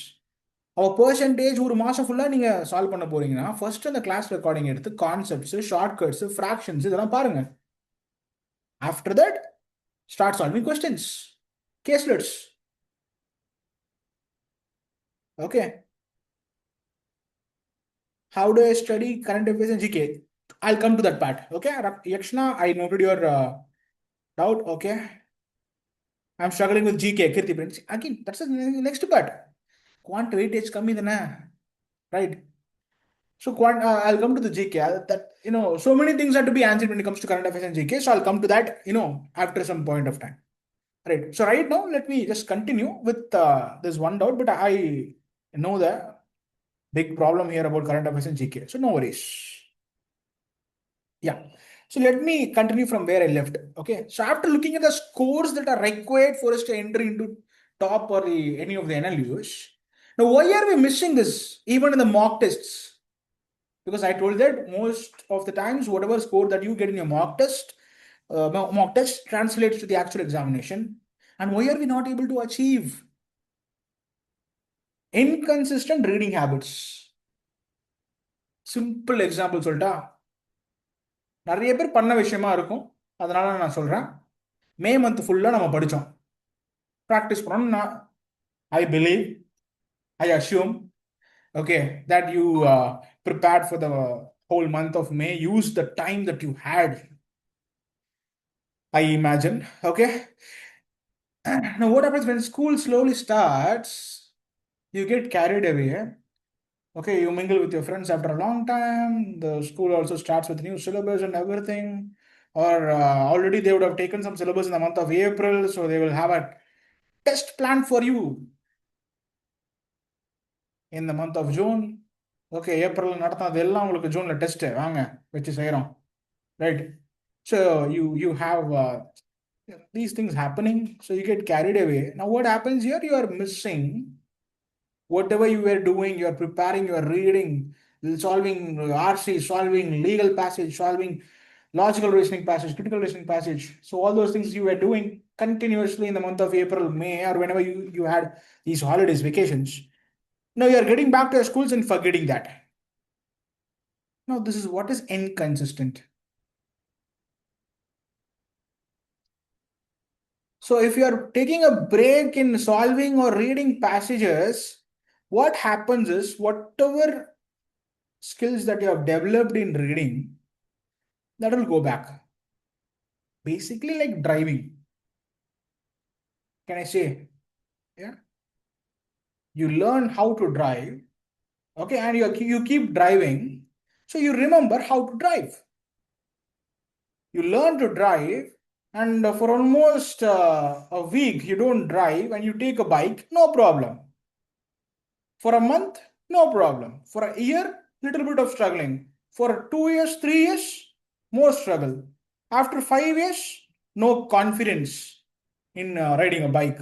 Our percentage ஒரு மாசம் ஃபுல்லா நீங்க solve பண்ண போறீங்கன்னா first அந்த class recording எடுத்து concepts, shortcuts, fractions இதெல்லாம் பாருங்க. After that, start solving questions, caselets. Okay. How do I study current affairs and GK? I'll come to that part. Okay, Yakshna, I noted your doubt. Okay, I'm struggling with GK. Kirti, again, that's the next part. Quant weightage kami dana, right? So quant, I'll come to the GK. That so many things have to be answered when it comes to current affairs and GK. So I'll come to that, after some point of time. Right. So right now, let me just continue with this one doubt, but I know the big problem here about current affairs and GK. So no worries. Yeah. So let me continue from where I left. Okay. So after looking at the scores that are required for us to enter into top or any of the NLUs, now why are we missing this even in the mock tests? Because I told that most of the times, whatever score that you get in your mock test translates to the actual examination. And why are we not able to achieve? Inconsistent reading habits. Simple example சொல்லிட்டா, நிறைய பேர் பண்ண விஷயமா இருக்கும், அதனால நான் சொல்றேன். May month ஃபுல்லா நம்ம படிச்சோம், ப்ராக்டிஸ் பண்ணோம். I believe, I assume, okay, that you prepared for the whole month of May, use the time that you had, I imagine. Okay. Now what happens when school slowly starts? You get carried away. Okay, you mingle with your friends after a long time. The school also starts with new syllabus and everything. Or already they would have taken some syllabus in the month of April, so they will have a test plan for you in the month of June. Okay, April நடத்ததெல்லாம் உங்களுக்கு ஜூன்ல test வாங்க வச்சு செய்றோம். Right? So you have these things happening, so you get carried away. Now, what happens here? You are missing whatever you were doing. You are preparing, you are reading, solving RC, solving legal passage, solving logical reasoning passage, critical reasoning passage. So all those things you were doing continuously in the month of April, May, or whenever you had these holidays, vacations. Now you are getting back to your schools and forgetting that. Now this is what is inconsistent. So if you are taking a break in solving or reading passages, what happens is whatever skills that you have developed in reading, that will go back. Basically like driving. Can I say? Yeah. You learn how to drive, okay, and you keep driving, so you remember how to drive. You learn to drive, and for almost a week you don't drive, and you take a bike, no problem. For a month, no problem. For a year, little bit of struggling. For 2 years, 3 years, more struggle. After 5 years, no confidence in riding a bike.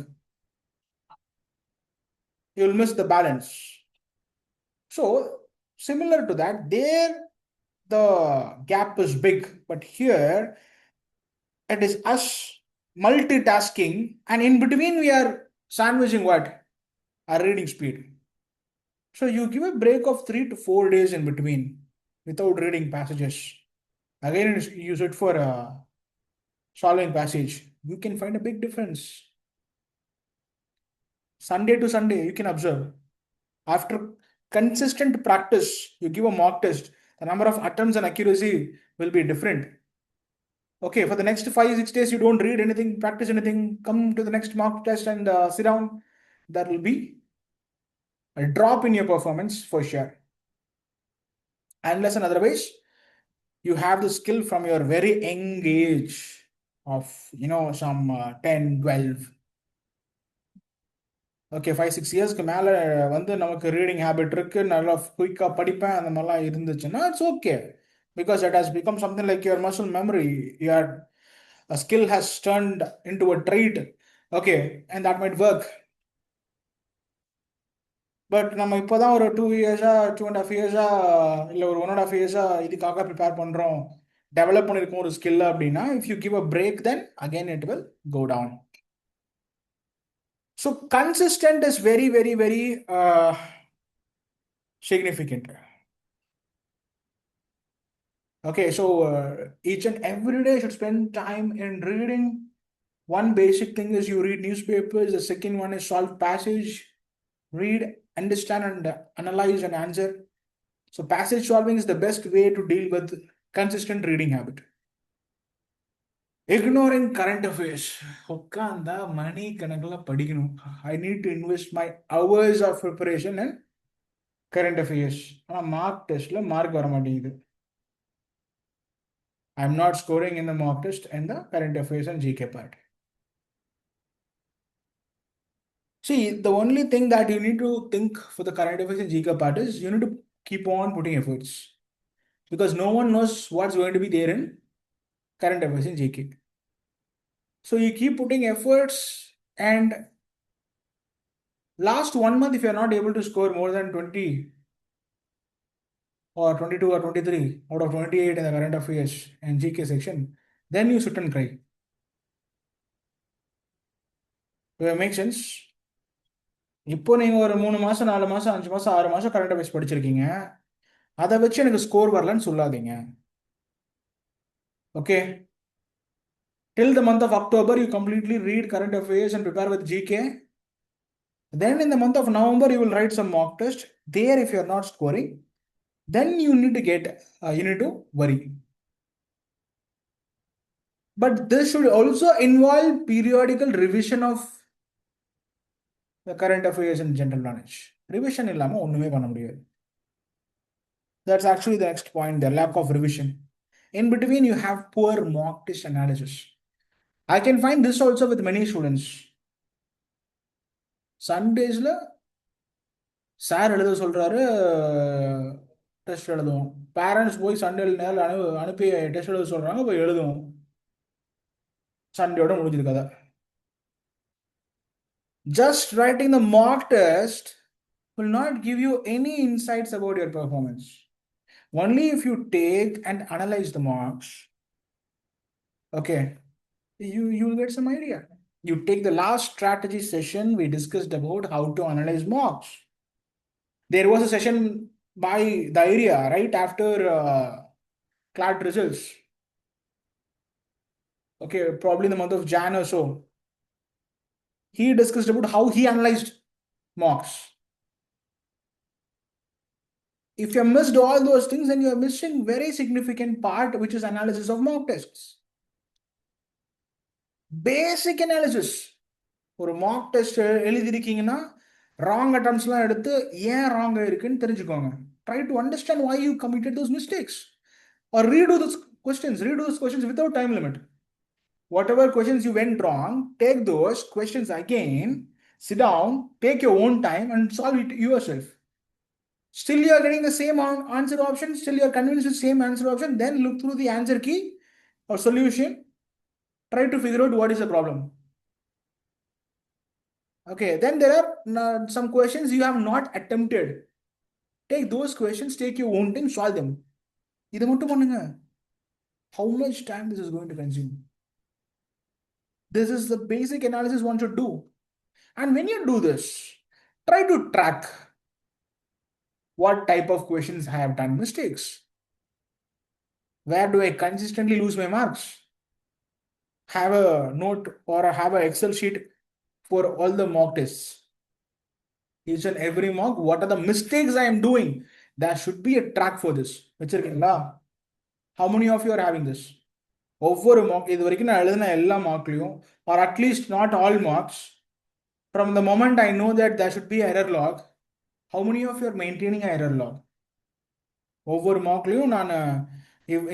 You'll miss the balance. So, similar to that, there the gap is big, but here it is us multitasking, and in between we are sandwiching what? Our reading speed. So you give a break of 3 to 4 days in between without reading passages. Again, use it for a solving passage. You can find a big difference. Sunday to Sunday, you can observe. After consistent practice, you give a mock test, the number of attempts and accuracy will be different. Okay, for the next 5 6 days, you don't read anything, practice anything, come to the next mock test and sit down. There will be a drop in your performance for sure. Unless and otherwise, you have the skill from your very young age of, some 10, 12. Okay 5 6 இயர்ஸ்க்கு மேலே வந்து நமக்கு reading habit இருக்கு, நல்லா குயிக்காக படிப்பேன் அந்த மாதிரிலாம் இருந்துச்சுன்னா it's okay, because it has become something like your muscle memory. Your skill has turned into a trait, okay, and that might work. But நம்ம இப்போ தான் ஒரு 2 இயர்ஸா 2.5 இயர்ஸா இல்லை ஒரு 1.5 இயர்ஸா இதுக்காக ப்ரிப்பேர் பண்ணுறோம், டெவலப் பண்ணியிருக்கோம் ஒரு ஸ்கில் அப்படின்னா, if you give a break then again it will go down. So consistent is very, very, very significant. Okay, so each and every day should spend time in reading. One basic thing is you read newspapers. The second one is solve passage, read, understand, and analyze and answer. So passage solving is the best way to deal with consistent reading habit. Ignoring current affairs. உட்காந்தா மணி கணக்கில் படிக்கணும். I need to invest my hours of preparation in current affairs. ஆனால் mark டெஸ்ட்ல mark வர மாட்டேங்குது. I'm not scoring in the mock test and the current affairs and GK part. See, the only thing that you need to think for the current affairs and GK part is you need to keep on putting efforts, because no one knows what's going to be there in current affairs and GK. So you keep putting efforts, and last 1 month, if you're not able to score more than 20 or 22 or 23 out of 28 in the current affairs and GK section, then you sit and cry. Does that make sense? இப்போ நீங்கள் ஒரு 3 மாதம் 4 மாதம் 5 மாதம் 6 மாதம் current affairs படிச்சிருக்கீங்க, அதை வச்சு எனக்கு ஸ்கோர் வரலன்னு சொல்லாதீங்க. Okay, till the month of October you completely read current affairs and prepare with GK. Then in the month of November you will write some mock test. There if you are not scoring, then you need to worry. But this should also involve periodical revision of the current affairs and general knowledge. Revision இல்லாம ஒண்ணுமே பண்ண முடியாது. That's actually the next point, the lack of revision. In between, you have poor mock test analysis. I can find this also with many students. Sundaysல sir எழுத சொல்றாரு, test எழுதுவோம். Parents போய் சண்டேல நேரில் அனுப்பி டெஸ்ட் எழுத சொல்றாங்க, போய் எழுதுவோம். சண்டையோட முடிஞ்சது கதை. Just writing the mock test will not give you any insights about your performance. Only if you take and analyze the marks, okay, you'll get some idea. You take the last strategy session, we discussed about how to analyze mocks. There was a session by the area right after CLAT results. Okay, probably in the month of Jan or so. He discussed about how he analyzed mocks. If you have missed all those things, then you are missing very significant part, which is analysis of mock tests. Basic analysis. ஒரு Mach test எழுதிருக்கீங்கன்னா wrong அட்டம்ஸ்லாம் எடுத்து ஏன் wrong இருக்குன்னு தெரிஞ்சுக்கோங்க. Try to understand why you committed those mistakes. Or redo those questions without time limit. Whatever questions you went wrong, take those questions again, sit down, take your own time and solve it yourself. Still you are getting the same answer option, still you are convinced with the same answer option, then look through the answer key or solution, try to figure out what is the problem. Okay, then there are some questions you have not attempted. Take those questions, take your own time, solve them. இதை மட்டும் பண்ணுங்க. How much time this is going to consume? This is the basic analysis one should do. And when you do this, try to track what type of questions I have done mistakes. Where do I consistently lose my marks? Have a note or have an Excel sheet for all the mock tests. Each and every mock, what are the mistakes I am doing? There should be a track for this. How many of you are having this? ஒவ்வொரு mark இது வரைக்கும் நான் எழுதின எல்லா மார்க்லையும் or at least not all marks, from the moment I know that there should be error log, how many of you are maintaining an error log? ஒவ்வொரு மார்க்லையும் நான்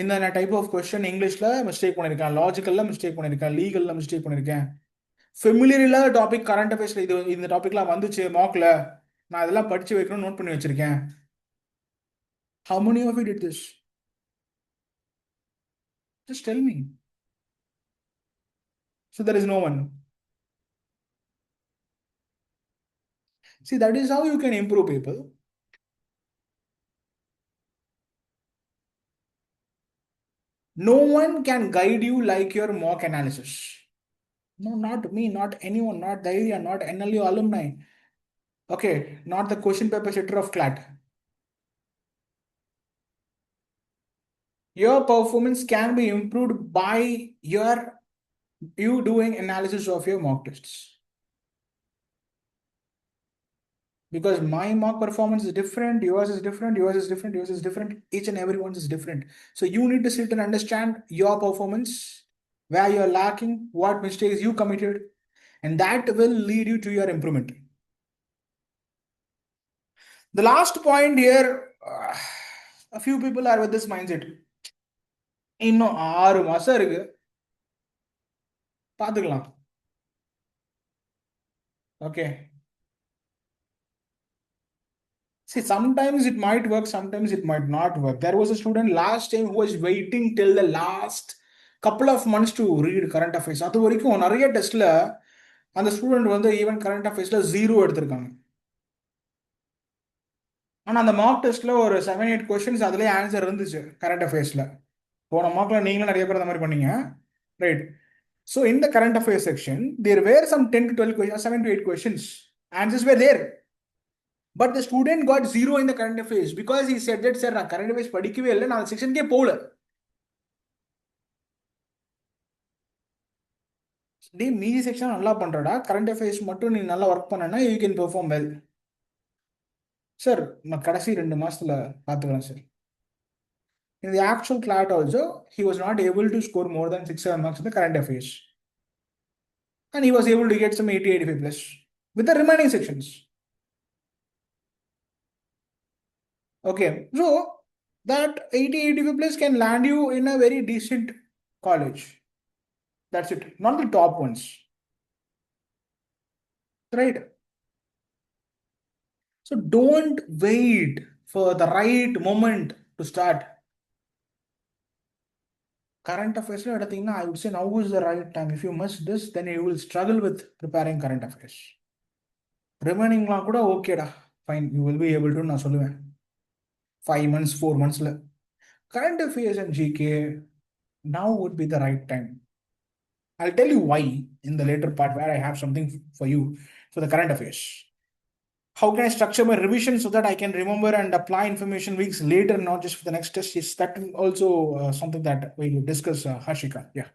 இந்த type of question இங்கிலீஷில் மிஸ்டேக் பண்ணியிருக்கேன், லாஜிக்கலில் மிஸ்டேக் பண்ணியிருக்கேன், லீகலில் mistake பண்ணியிருக்கேன், familiar இல்லாத topic current அஃபேர்ஸில் இந்த டாபிக்லாம் வந்துச்சு மார்க்கில், நான் இதெல்லாம் படித்து வைக்கணும்னு நோட் பண்ணி வச்சுருக்கேன். How many of you did this? Just tell me. So there is no one. See, that is how you can improve people. No one can guide you like your mock analysis. No, not me, not anyone, not the area, not NLU alumni. Okay, not the question paper setter of CLAT. Your performance can be improved by you doing analysis of your mock tests. Because my mock performance is different, yours is different, yours is different, yours is different, each and everyone's is different. So you need to sit and understand your performance, where you're lacking, what mistakes you committed, and that will lead you to your improvement. The last point here, a few people are with this mindset. இன்னும் 6 மாசம் இருக்கு, பார்த்துக்கலாம். Okay. See, sometimes it might work, sometimes it might not work. There was a student last time who was waiting till the last couple of months to read current affairs. அது வரைக்கும் நிறைய டெஸ்ட்ல அந்த student வந்து even current அஃபேர்ஸ்ல 0 எடுத்திருக்காங்க. ஆனால் அந்த mark டெஸ்ட்ல ஒரு 7-8 கொஸ்டின்ஸ் அதுலேயே ஆன்சர் இருந்துச்சு கரண்ட் அஃபேர்ஸ்ல. போன மார்க்ல நீங்களும் நிறைய பேர் அந்த மாதிரி பண்ணீங்க, right? So in the current affairs section, there were some 10 to 12 questions, 7 to 8 questions. Answers were there. But the student got 0 in the current affairs because he said that, sir, நான் current affairs படிக்கவே இல்லை, நான் செக்ஷனுக்கே போகல. டே மீதி section நல்லா பண்றடா, current affairs மட்டும் நீ நல்லா ஒர்க் பண்ணனா you can perform well. Sir நான் கடைசி 2 மாசத்துல பார்த்துக்கிறேன் sir. In the actual CLAT also, he was not able to score more than 6-7 marks in the current affairs. And he was able to get some 80-85 plus with the remaining sections. Okay, so that 80-85 plus can land you in a very decent college. That's it, not the top ones. Right? So don't wait for the right moment to start. current affairs, I would say now is the right time. If you miss this, then you will struggle with preparing current affairs. Remaining kuda okay da. Fine, you will be able to na solluven. 5 months, 4 months. Current affairs and GK, now would be the right time. I'll tell you why in the later part where I have something for you for the current affairs. How can I structure my revision so that I can remember and apply information weeks later, not just for the next test? Is that also something that we will discuss, Harshika? Yeah.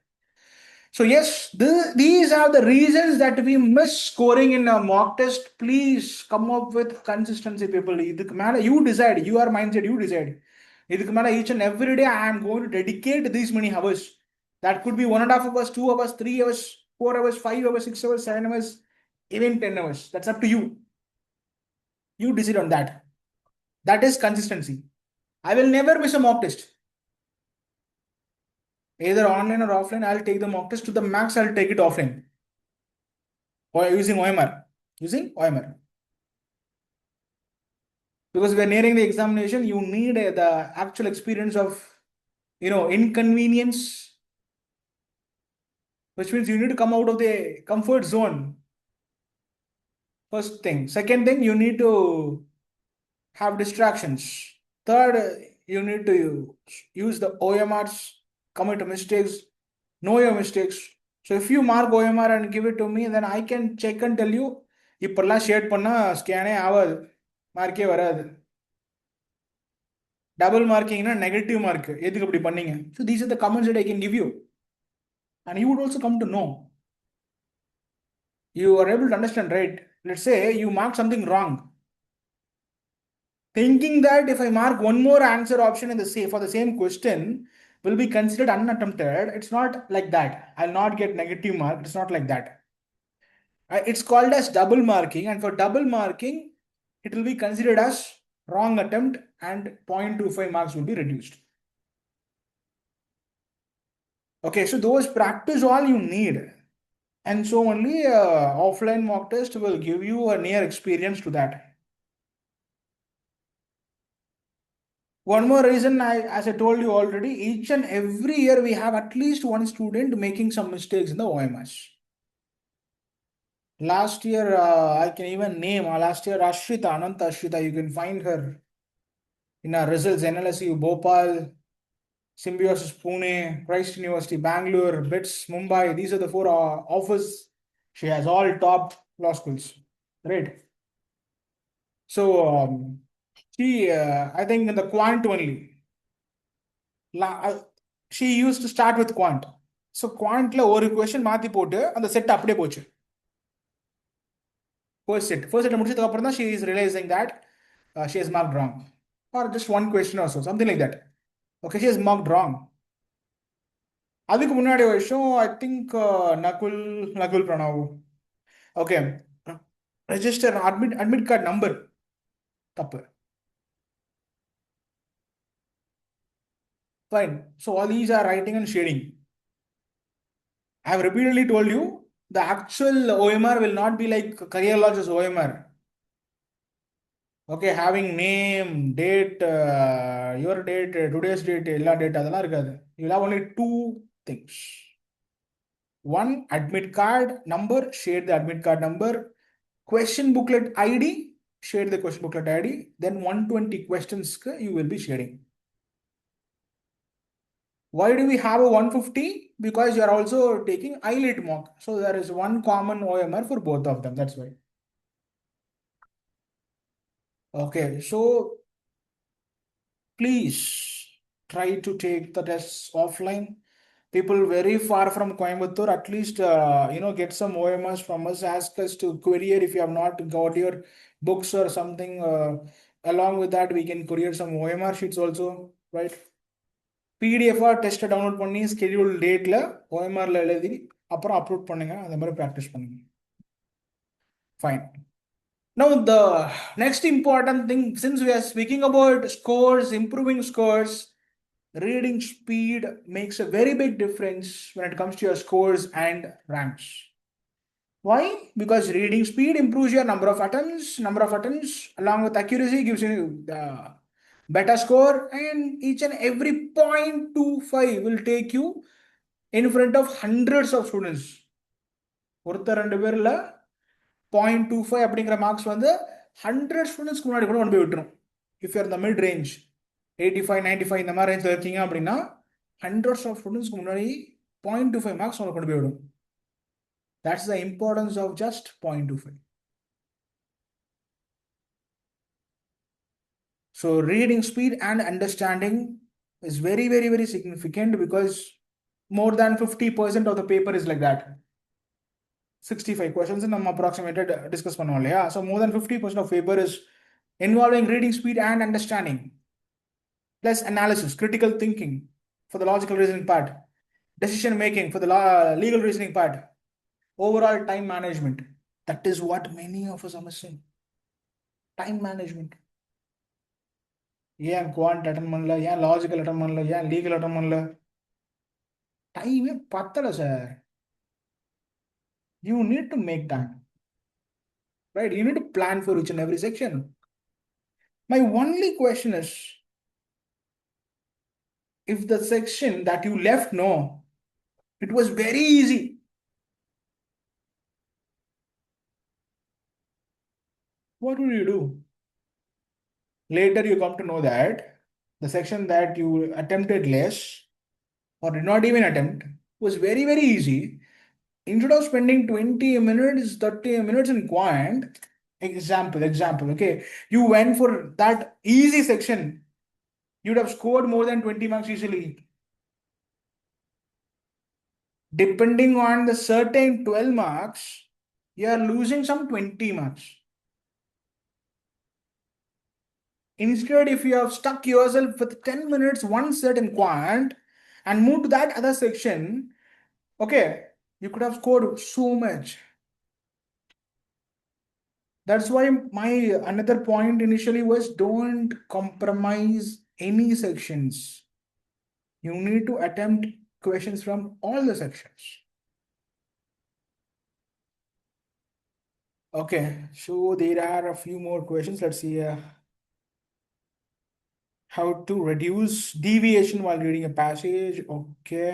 So yes, these are the reasons that we miss scoring in a mock test. Please come up with consistency, people. You decide. Your mindset. You decide. Each and every day I am going to dedicate these many hours. That could be 1.5 hours, 2 hours, 3 hours, 4 hours, 5 hours, 6 hours, 7 hours, even 10 hours. That's up to you. You decide on that. That is consistency. I will never miss a mock test. Either online or offline, I'll take the mock test to the max. I'll take it offline. Or using OMR. Using OMR. Because we're nearing the examination, you need the actual experience of, inconvenience, which means you need to come out of the comfort zone. First thing. Second thing, you need to have distractions. Third, you need to use the OMRs, commit mistakes, know your mistakes. So if you mark OMR and give it to me, then I can check and tell you, இப்பெல்லாம் shade பண்ணா ஸ்கேனே ஆகாது, மார்க்கே வராது. Double marking na negative mark. எதுக்கு அப்படி பண்ணீங்க? So these are the comments that I can give you. And you would also come to know. You are able to understand, right? Let's say you mark something wrong. Thinking that if I mark one more answer option in for the same question will be considered unattempted. It's not like that. I'll not get negative mark. It's not like that. It's called as double marking, and for double marking, it will be considered as wrong attempt and 0.25 marks will be reduced. Okay, so those practice all you need. And so only offline mock test will give you a near experience to that. One more reason, as I told you already, each and every year we have at least one student making some mistakes in the OMS. Last year, I can even name, last year Ashrita, Ananta Ashrita, you can find her in our results, NLSU, Bhopal, Symbiosis, Pune, Christ University, Bangalore, BITS, Mumbai. These are the 4 offers. She has all top law schools. Right. So, she, I think in the quant only. She used to start with quant. So, quantல ஒரு question மாத்தி போட்டு அந்த set அப்படியே போச்சு. First set முடிச்சதுக்கு அப்புறம் தான் she is realizing that she has marked wrong. Or just one question or so, something like that. Okay, she has marked wrong. அதுக்கு முன்னாடி வருஷம் I think Nakul Pranav. Okay. Register admit card number தப்பு. Fine. So all these are writing and shading. I have repeatedly told you the actual OMR will not be like career lodge's OMR. Okay, having name, date, your date, today's date, ella date, adala irukadu. You will have only 2 things. One, admit card number, share the admit card number. Question booklet ID, share the question booklet ID. Then 120 questions you will be sharing. Why do we have a 150? Because you are also taking AILET mock. So there is one common OMR for both of them. That's why. Okay, so please try to take the tests offline. People very far from Coimbatore, at least get some OMRs from us. Ask us to courier if you have not got your books or something. Along with that, we can courier some OMR sheets also, right? PDF test download பண்ணி schedule dateல OMRல எழுதி அப்புறம் upload பண்ணுங்க. அந்த மாதிரி practice பண்ணுங்க. Fine. Now the next important thing, since we are speaking about scores, improving scores, reading speed makes a very big difference when it comes to your scores and ranks. Why? Because reading speed improves your number of attempts along with accuracy gives you better score, and each and every 0.25 will take you in front of hundreds of students. ஒருத்தர் ரெண்டு பேர்ல 0.25 அப்படிங்கிற marks வந்து 100 ஸ்டூடெண்ட்ஸ்க்கு முன்னாடி கூட கொண்டு போய் விட்டுரும். இஃப் யூஆர் இந்த மிட் ரேஞ்ச் 85 95 இந்த மாதிரி ரேஞ்சில் இருக்கீங்க அப்படின்னா ஹண்ட்ரட்ஸ் ஆஃப் ஸ்டூடெண்ட்ஸ்க்கு முன்னாடி 0.25 மார்க்ஸ் உங்களுக்கு கொண்டு போய் விடும். That's the importance of just 0.25. So reading speed and understanding is very, very, very significant because more than 50% of the paper is like that. 65 questions நம்ம approximated discuss பண்ணுவோம் இல்லையா? So more than 50% of paper is involving reading speed and understanding, plus analysis, critical thinking for the logical reasoning part, decision making for the legal reasoning part, overall time management. That is what many of us are missing. Time management. ஏன் quant attend பண்ணல, ஏன் logical attend பண்ணல, ஏன் legal attend பண்ணல, டைமே பத்தல sir. You need to make time, right? You need to plan for each and every section. My only question is, if the section that you left, no, it was very easy. What would you do? Later you come to know that the section that you attempted less or did not even attempt was very, very easy. Instead of spending 20 minutes, 30 minutes in quant, example, okay, you went for that easy section, you'd have scored more than 20 marks easily. Depending on the certain 12 marks, you are losing some 20 marks. Instead, if you have stuck yourself with 10 minutes, one set in quant, and moved to that other section, okay, you could have scored so much. That's why my another point initially was don't compromise any sections. You need to attempt questions from all the sections. Okay, so there are a few more questions. Let's see. How to reduce deviation while reading a passage. Okay.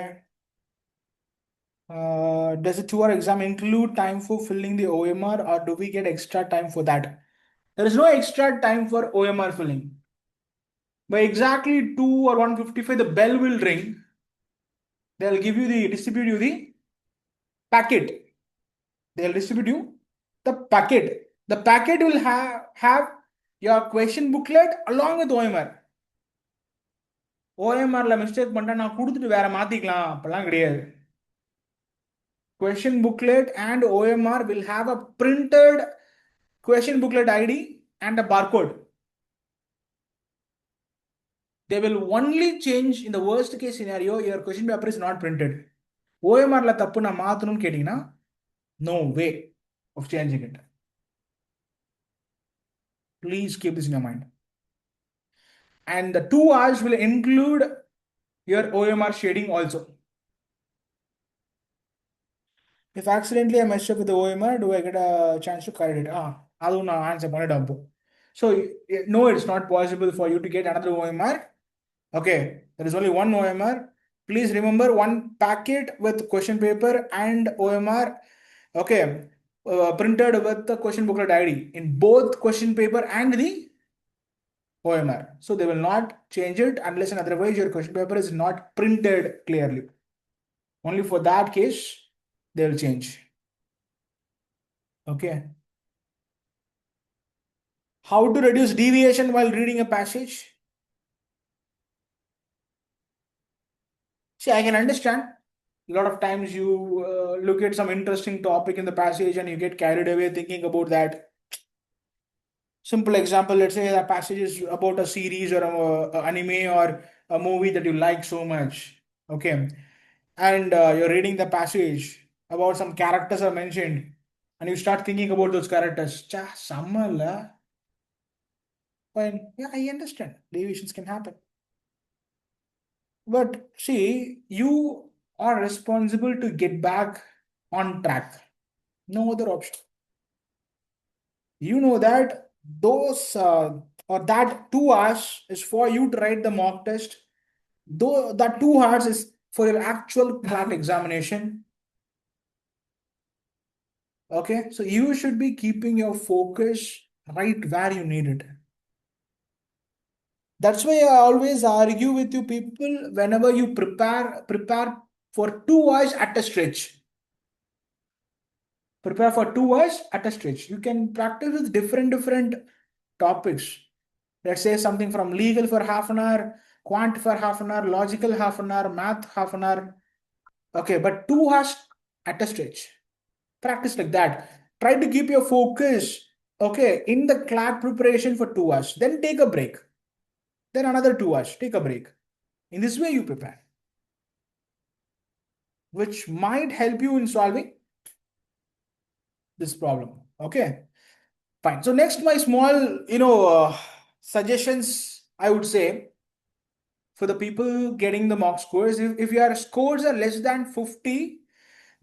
Does the 2-hour exam include time for filling the OMR, or do we get extra time for that? There is no extra time for OMR filling. By exactly 2 or 1:55, the bell will ring. They'll distribute you the packet. They'll distribute you the packet. The packet will have your question booklet along with OMR. OMRல mistake பண்ணிட்டா நான் கொடுத்துட்டு வேற மாத்திக்கலாம், அப்பெல்லாம் கிடையாது. Question booklet and OMR will have a printed question booklet ID and a barcode. They will only change in the worst case scenario, your question paper is not printed. OMRல தப்பு நான் மாத்தணும்னு கேட்டீங்கன்னா no way of changing it. Please keep this in your mind. And the 2 hours will include your OMR shading also. If accidentally I mess up with the OMR, do I get a chance to correct it? அதுவும் நான் answer பண்ணிட்டேன் அப்போ. So no, it's not possible for you to get another OMR. Okay, there is only one OMR. Please remember, one packet with question paper and OMR. Okay, printed with the question booklet ID in both question paper and the OMR. So they will not change it unless and otherwise your question paper is not printed clearly. Only for that case they will change. Okay. How to reduce deviation while reading a passage? See, I can understand. A lot of times you look at some interesting topic in the passage and you get carried away thinking about that. Simple example, let's say the passage is about a series or a anime or a movie that you like so much. Okay. And you're reading the passage about some characters are mentioned and you start thinking about those characters. Cha, samala. Fine. Yeah, I understand. Deviations can happen. But see, you are responsible to get back on track. No other option. You know that those or that 2 hours is for you to write the mock test. Though that 2 hours is for your actual CLAT examination. Okay, so you should be keeping your focus right where you need it. That's why I always argue with you people whenever you prepare for 2 hours at a stretch. Prepare for 2 hours at a stretch. You can practice with different topics. Let's say something from legal for half an hour, quant for half an hour, logical half an hour, math half an hour. Okay, but 2 hours at a stretch. Practice like that. Try to keep your focus, okay, in the CLAT preparation for 2 hours. Then take a break. Then another 2 hours. Take a break. In this way, you prepare, which might help you in solving this problem. Okay, fine. So next, my small, suggestions I would say for the people getting the mock scores. If your scores are less than 50,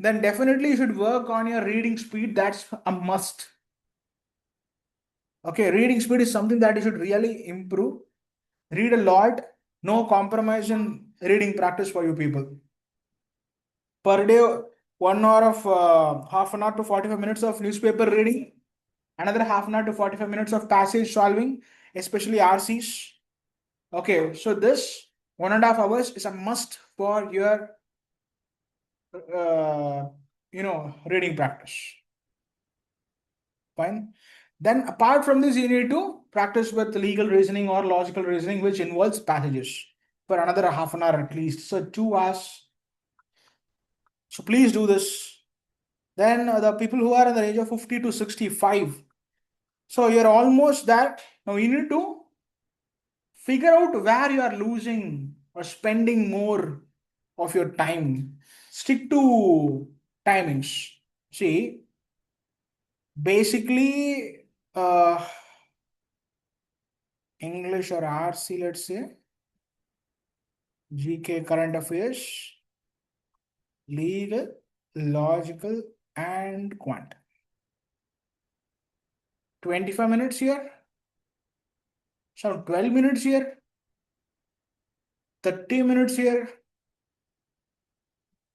then definitely you should work on your reading speed. That's a must. Okay, reading speed is something that you should really improve. Read a lot. No compromise in reading practice for you people. Per day, 1 hour of half an hour to 45 minutes of newspaper reading, another half an hour to 45 minutes of passage solving, especially RCs. Okay, so this 1.5 hours is a must for your reading practice. Fine. Then apart from this, you need to practice with legal reasoning or logical reasoning, which involves passages for another half an hour at least. So 2 hours. So please do this. Then the people who are in the range of 50 to 65. So you're almost there. Now you need to figure out where you are losing or spending more of your time. Stick to timings. See, basically, English or RC, let's say, GK, current affairs, legal, logical, and quant. 25 minutes here. So 12 minutes here. 30 minutes here.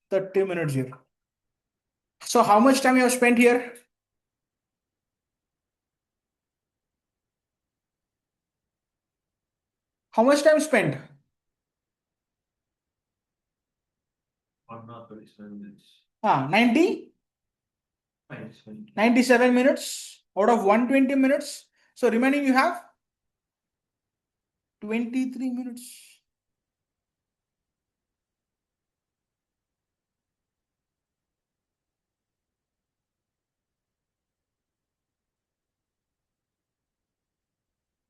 30 minutes here. So how much time you have spent here? How much time spent? 1 hour 37 minutes. 90? 97 minutes out of 120 minutes. So remaining you have 23 minutes.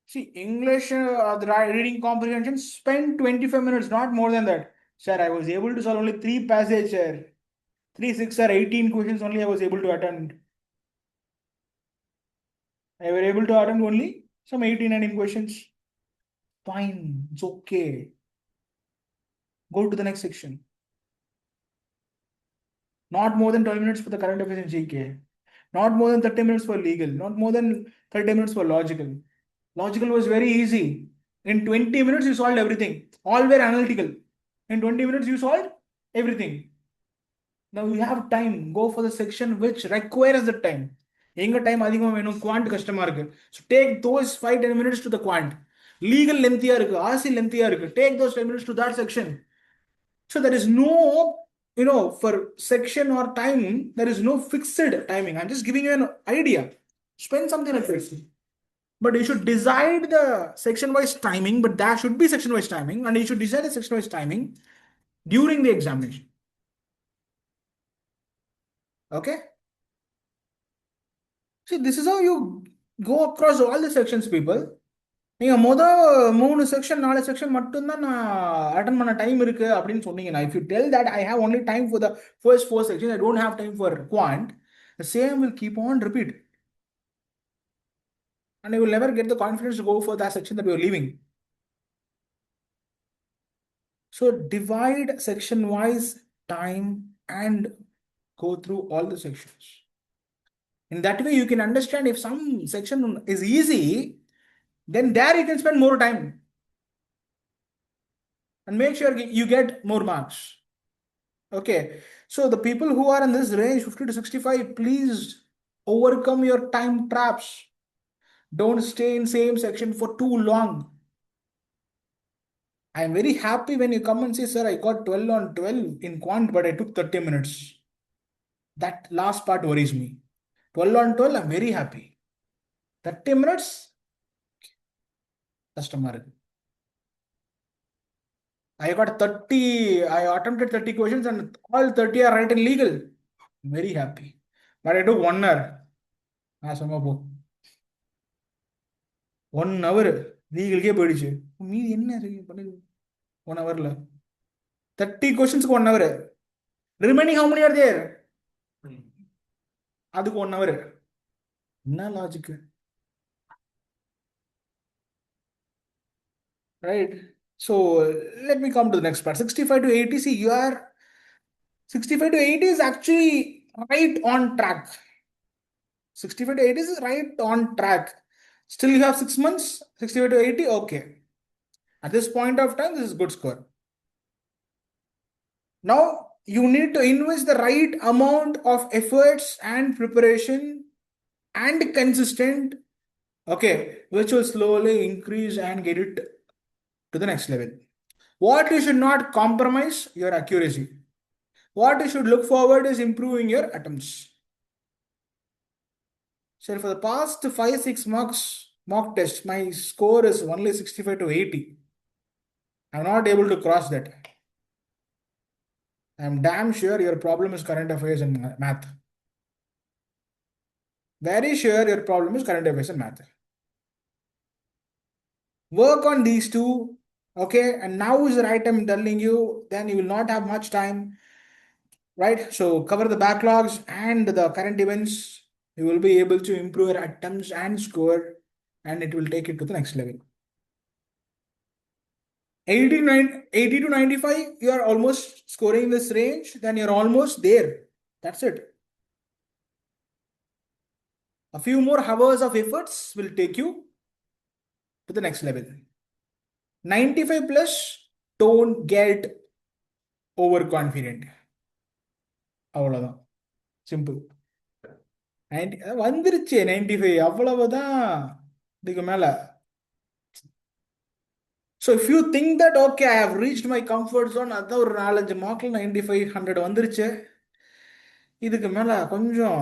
See, English the reading comprehension, spend 25 minutes, not more than that. Sir, I was able to solve only 3 passages, sir. 3, 6, or 18 questions only I was able to attend. I were able to attend only some 18, 19 questions. Fine, it's okay. Go to the next section. Not more than 12 minutes for the current affairs and GK. Not more than 30 minutes for legal. Not more than 30 minutes for logical. Logical was very easy. In 20 minutes, you solved everything. All were analytical. In 20 minutes, you solved everything. Now you have time. Go for the section which requires the time. எங்க time அதிகமா வேணும் quant கஷ்டமா இருக்கு so take those 5-10 minutes to the quant legal lengthiயா இருக்கு RC lengthiயா இருக்கு take those 10 minutes to that section so there is no for section or time there is no fixed timing. I'm just giving you an idea. Spend something like this, but you should decide the section wise timing, but that should be section wise timing, and you should decide the section wise timing during the examination. Okay, see, this is how you go across all the sections, people. நீங்க 3 section 4 section மட்டும்தான் நான் attend பண்ண time இருக்கு அப்படின்னு சொன்னீங்கன்னா if you tell that I have only time for the first 4 sections, I don't have time for quant, the same will keep on repeat, and you will never get the confidence to go for that section that you are leaving. So divide section wise time and go through all the sections. In that way, you can understand if some section is easy, then there you can spend more time and make sure you get more marks. Okay, so the people who are in this range 50 to 65, please overcome your time traps. Don't stay in same section for too long. I am very happy when you come and say, sir, I got 12 on 12 in quant, but I took 30 minutes. That last part worries me. 12 on 12, I'm very happy. 30 minutes, customer. I got 30, I attempted 30 questions and all 30 are right in legal. I'm very happy. But I took 1 hour. Ah, summa po. 1 hour legal போயிடுச்சு மீதி என்ன பண்ணுது 1 hourல 30 questions 1 hour. Remaining how many are there? அதுக்கு 1 hour. என்ன logic? Right. So let me come to the next part. 65 to 80. See, you are 65 to 80 is actually right on track. 65 to 80 is right on track. Still, you have 6 months. 65 to 80. Okay. At this point of time, this is good score. Now, you need to invest the right amount of efforts and preparation and consistent, okay, which will slowly increase and get it to the next level. What you should not compromise your accuracy. What you should look forward is improving your attempts. So for the past 5-6 mock tests, my score is only 65 to 80. I'm not able to cross that. I'm damn sure your problem is current affairs and math. Very sure your problem is current affairs and math. Work on these two, okay? And now is the right time telling you, then you will not have much time, right? So cover the backlogs and the current events. You will be able to improve your attempts and score, and it will take it to the next level. 80 to 95, you are almost scoring this range, then you're almost there. That's it. A few more hours of efforts will take you to the next level. 95 plus, don't get overconfident. அவ்வளவுதான் simple. வந்துருச்சு 95, அவ்வளவுதான். இதுக்கு மேல so if you think that okay, I have reached my comfort zone, அதான் ஒரு 4-5 மார்க்ல 95 100 வந்துருச்சு, இதுக்கு மேல கொஞ்சம்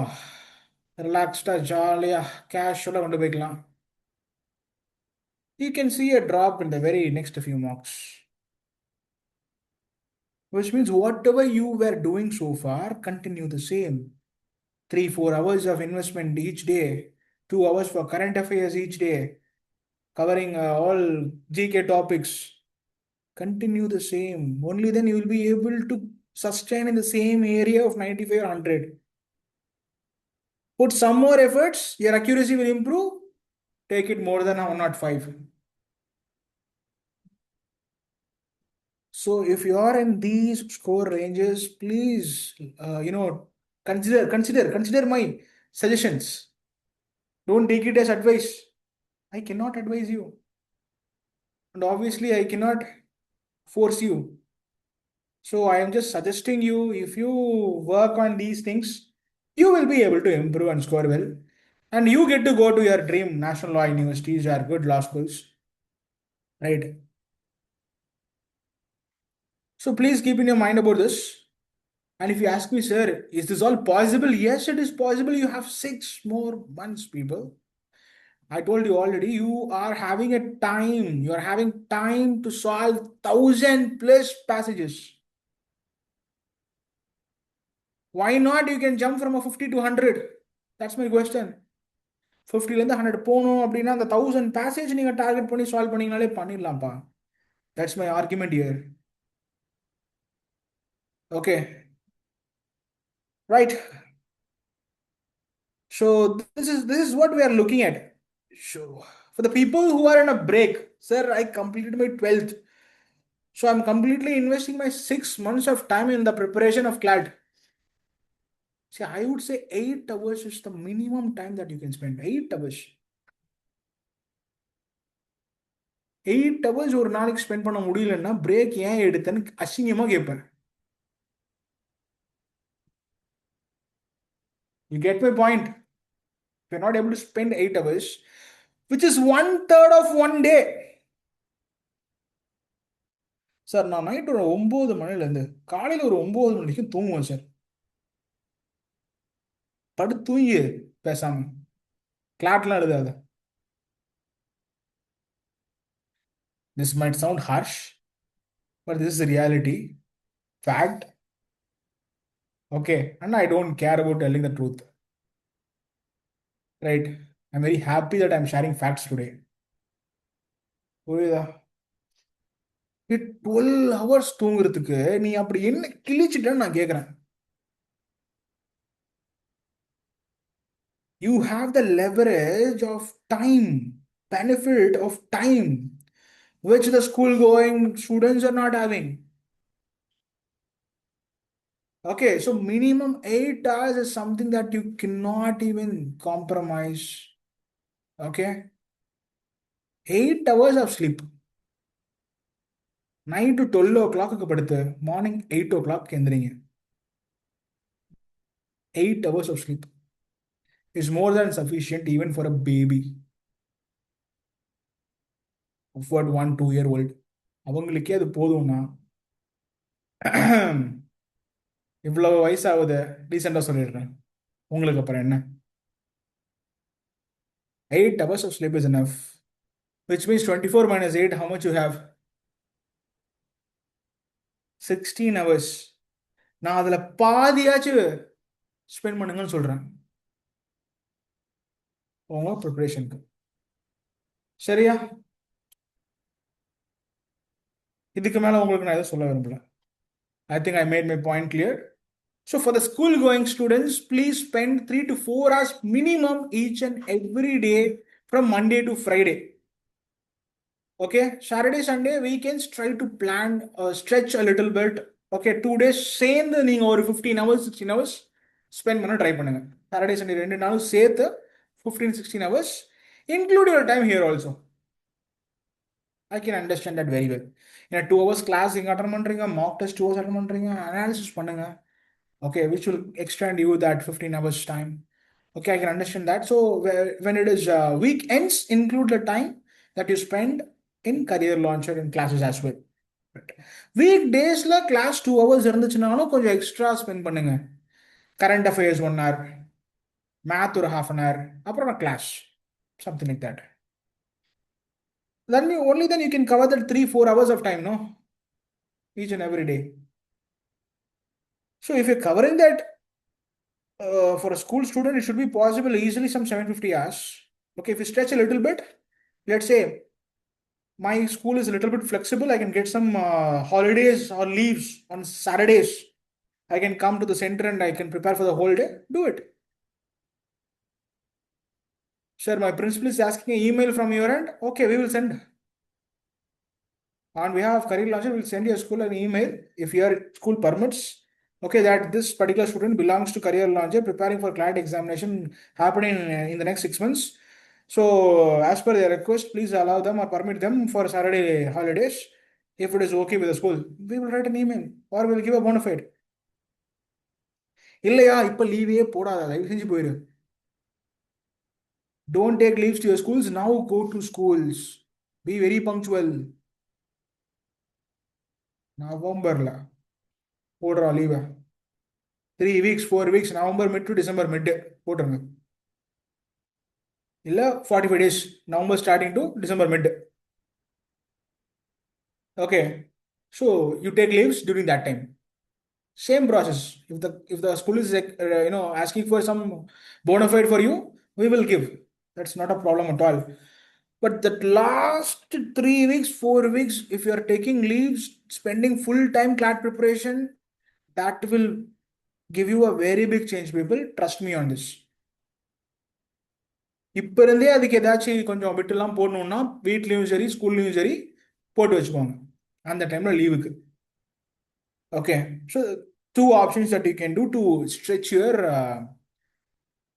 ரிலாக்ஸ்டா ஜாலியா கேஷுவலா கொண்டு போய்க்கலாம். You can see a drop in the very next few marks, which means whatever you were doing so far, continue the same. 3-4 hours of investment each day, 2 hours for current affairs each day, covering all GK topics. Continue the same. Only then you will be able to sustain in the same area of 95 or 100. Put some more efforts, your accuracy will improve. Take it more than 105. So if you are in these score ranges, please, consider my suggestions. Don't take it as advice. I cannot advise you, and obviously I cannot force you. So I am just suggesting you, if you work on these things, you will be able to improve and score well, and you get to go to your dream national law universities or good law schools, right? So please keep in your mind about this. And if you ask me, sir, is this all possible? Yes, it is possible. You have 6 more months, people. I told you already, you are having a time. You are having time to solve 1,000+ passages. Why not? You can jump from a 50 to 100. That's my question. 50 ல இருந்து 100 போகணும் அப்படின்னா அந்த 1000 passage நீங்க target பண்ணி solve பண்ணீங்கனாலே பண்ணிடலாம்ப்பா. That's my argument here. Okay. Right. So this is what we are looking at. So for the people who are in a break, sir, I completed my 12th. So I'm completely investing my 6 months of time in the preparation of CLAT. See, I would say 8 hours is the minimum time that you can spend. 8 hours. 8 hours ஒரு நாளைக்கு spend பண்ண முடியலன்னா break ஏன் எடுத்தேன்னு அசிங்கமா கேட்பேன். You get my point? If you're not able to spend 8 hours, which is 1/3 of one day. Sir நான் night ஒரு 9 மணிலேருந்து காலையில் ஒரு 9 மணிக்கு தூங்குவேன் சார். படுத்து தூங்கி பேசாம கிளாட்லாம் எழுதாத. This might sound harsh, but this is the reality, fact. Okay, and I don't care about telling the truth. Right? I'm very happy that I'm sharing facts today. புரியுதா? 12 hours தூங்குறதுக்கு நீ அப்படி என்ன கிழிச்சிட்டேன்னு நான் கேட்குறேன். You have the leverage of time, benefit of time, which the school going students are not having. Okay, so minimum 8 hours is something that you cannot even compromise. Okay, 8 hours of sleep. Night to 12 o'clock படுத்து morning 8 o'clock எந்திரிங்க. 8 hours of sleep is more than sufficient even for a baby of what 1-2 year old. அவங்களுக்கே அது போதும்னா இவ்வளவு வயசாகுது டீசெண்டாக சொல்லிடுறேன். உங்களுக்கு அப்புறம் என்ன? 8 hours of sleep is enough, which means 24 minus 8, how much you have? 16 hours. நான் அதில் பாதியாச்சும் ஸ்பெண்ட் பண்ணுங்கன்னு சொல்கிறேன் உங்க ப்ரிப்பரேஷனுக்கு. சரியா? இதுக்கு மேலே உங்களுக்கு நான் எதுவும் சொல்ல விரும்பல. I think I made my point clear. So for the school going students, please spend 3 to 4 hours minimum each and every day from Monday to Friday. Okay, Saturday, Sunday, weekends, try to plan, stretch a little bit. Okay, 2 days, சேர்ந்து நீங்கள் ஒரு 15 hours, 16 hours spend பண்ண try பண்ணுங்க. Saturday, Sunday 2 நாளும் சேர்த்து 15, 16 hours. Include your time here also. I can understand that very well. ஏன்னா 2 hours class இங்கே attend பண்ணுறீங்க, mock test 2 hours அட்டன் பண்ணுறீங்க, அனாலிசிஸ் பண்ணுங்க. Okay, which will extend you that 15 hours time. Okay, I can understand that. So when it is weekends, include the time that you spend in career launcher and classes as well. Weekdaysல class 2 hours இருந்துச்சுனாலும் கொஞ்சம் extra spend பண்ணுங்க. Current affairs 1 hour, math ஒரு half an hour, அப்புறம் class, something like that. Only then you can cover that 3-4 hours of time, no? Each and every day. So if you're covering that for a school student, it should be possible easily some 750 hours. Okay, if you stretch a little bit, let's say my school is a little bit flexible, I can get some holidays or leaves on Saturdays. I can come to the center and I can prepare for the whole day. Do it. Sir, my principal is asking an email from your end. Okay, we will send. On behalf of Career Launcher, we'll send your school an email if your school permits. Okay, that this particular student belongs to Career Launcher, preparing for CLAT examination happening in the next 6 months. So, as per their request, please allow them or permit them for Saturday holidays. If it is okay with the school, we will write an email or we'll give a bona fide. இல்லையா இப்போ லீவே போடாத, தயவு செஞ்சு போயிரு. Don't take leaves to your schools. Now go to schools. Be very punctual. நவம்பர்ல போடுறா லீவை 3 weeks 4 weeks, November mid to December mid போட்டுருங்க. இல்லை 45 days, November starting to December mid. Okay, so you take leaves during that time. Same process. If the school is asking for some bona fide for you, we will give. That's not a problem at all. But that last 3 weeks, 4 weeks, if you are taking leaves, spending full time CLAT preparation, that will give you a very big change, people. Trust me on this. இப்போ இருந்தே அதுக்கு ஏதாச்சும் கொஞ்சம் விட்டுலாம் போடணும்னா வீட்லேயும் சரி ஸ்கூல்லையும் சரி போட்டு வச்சுக்கோங்க அந்த டைமில் லீவுக்கு. Okay, so 2 options that you can do to stretch your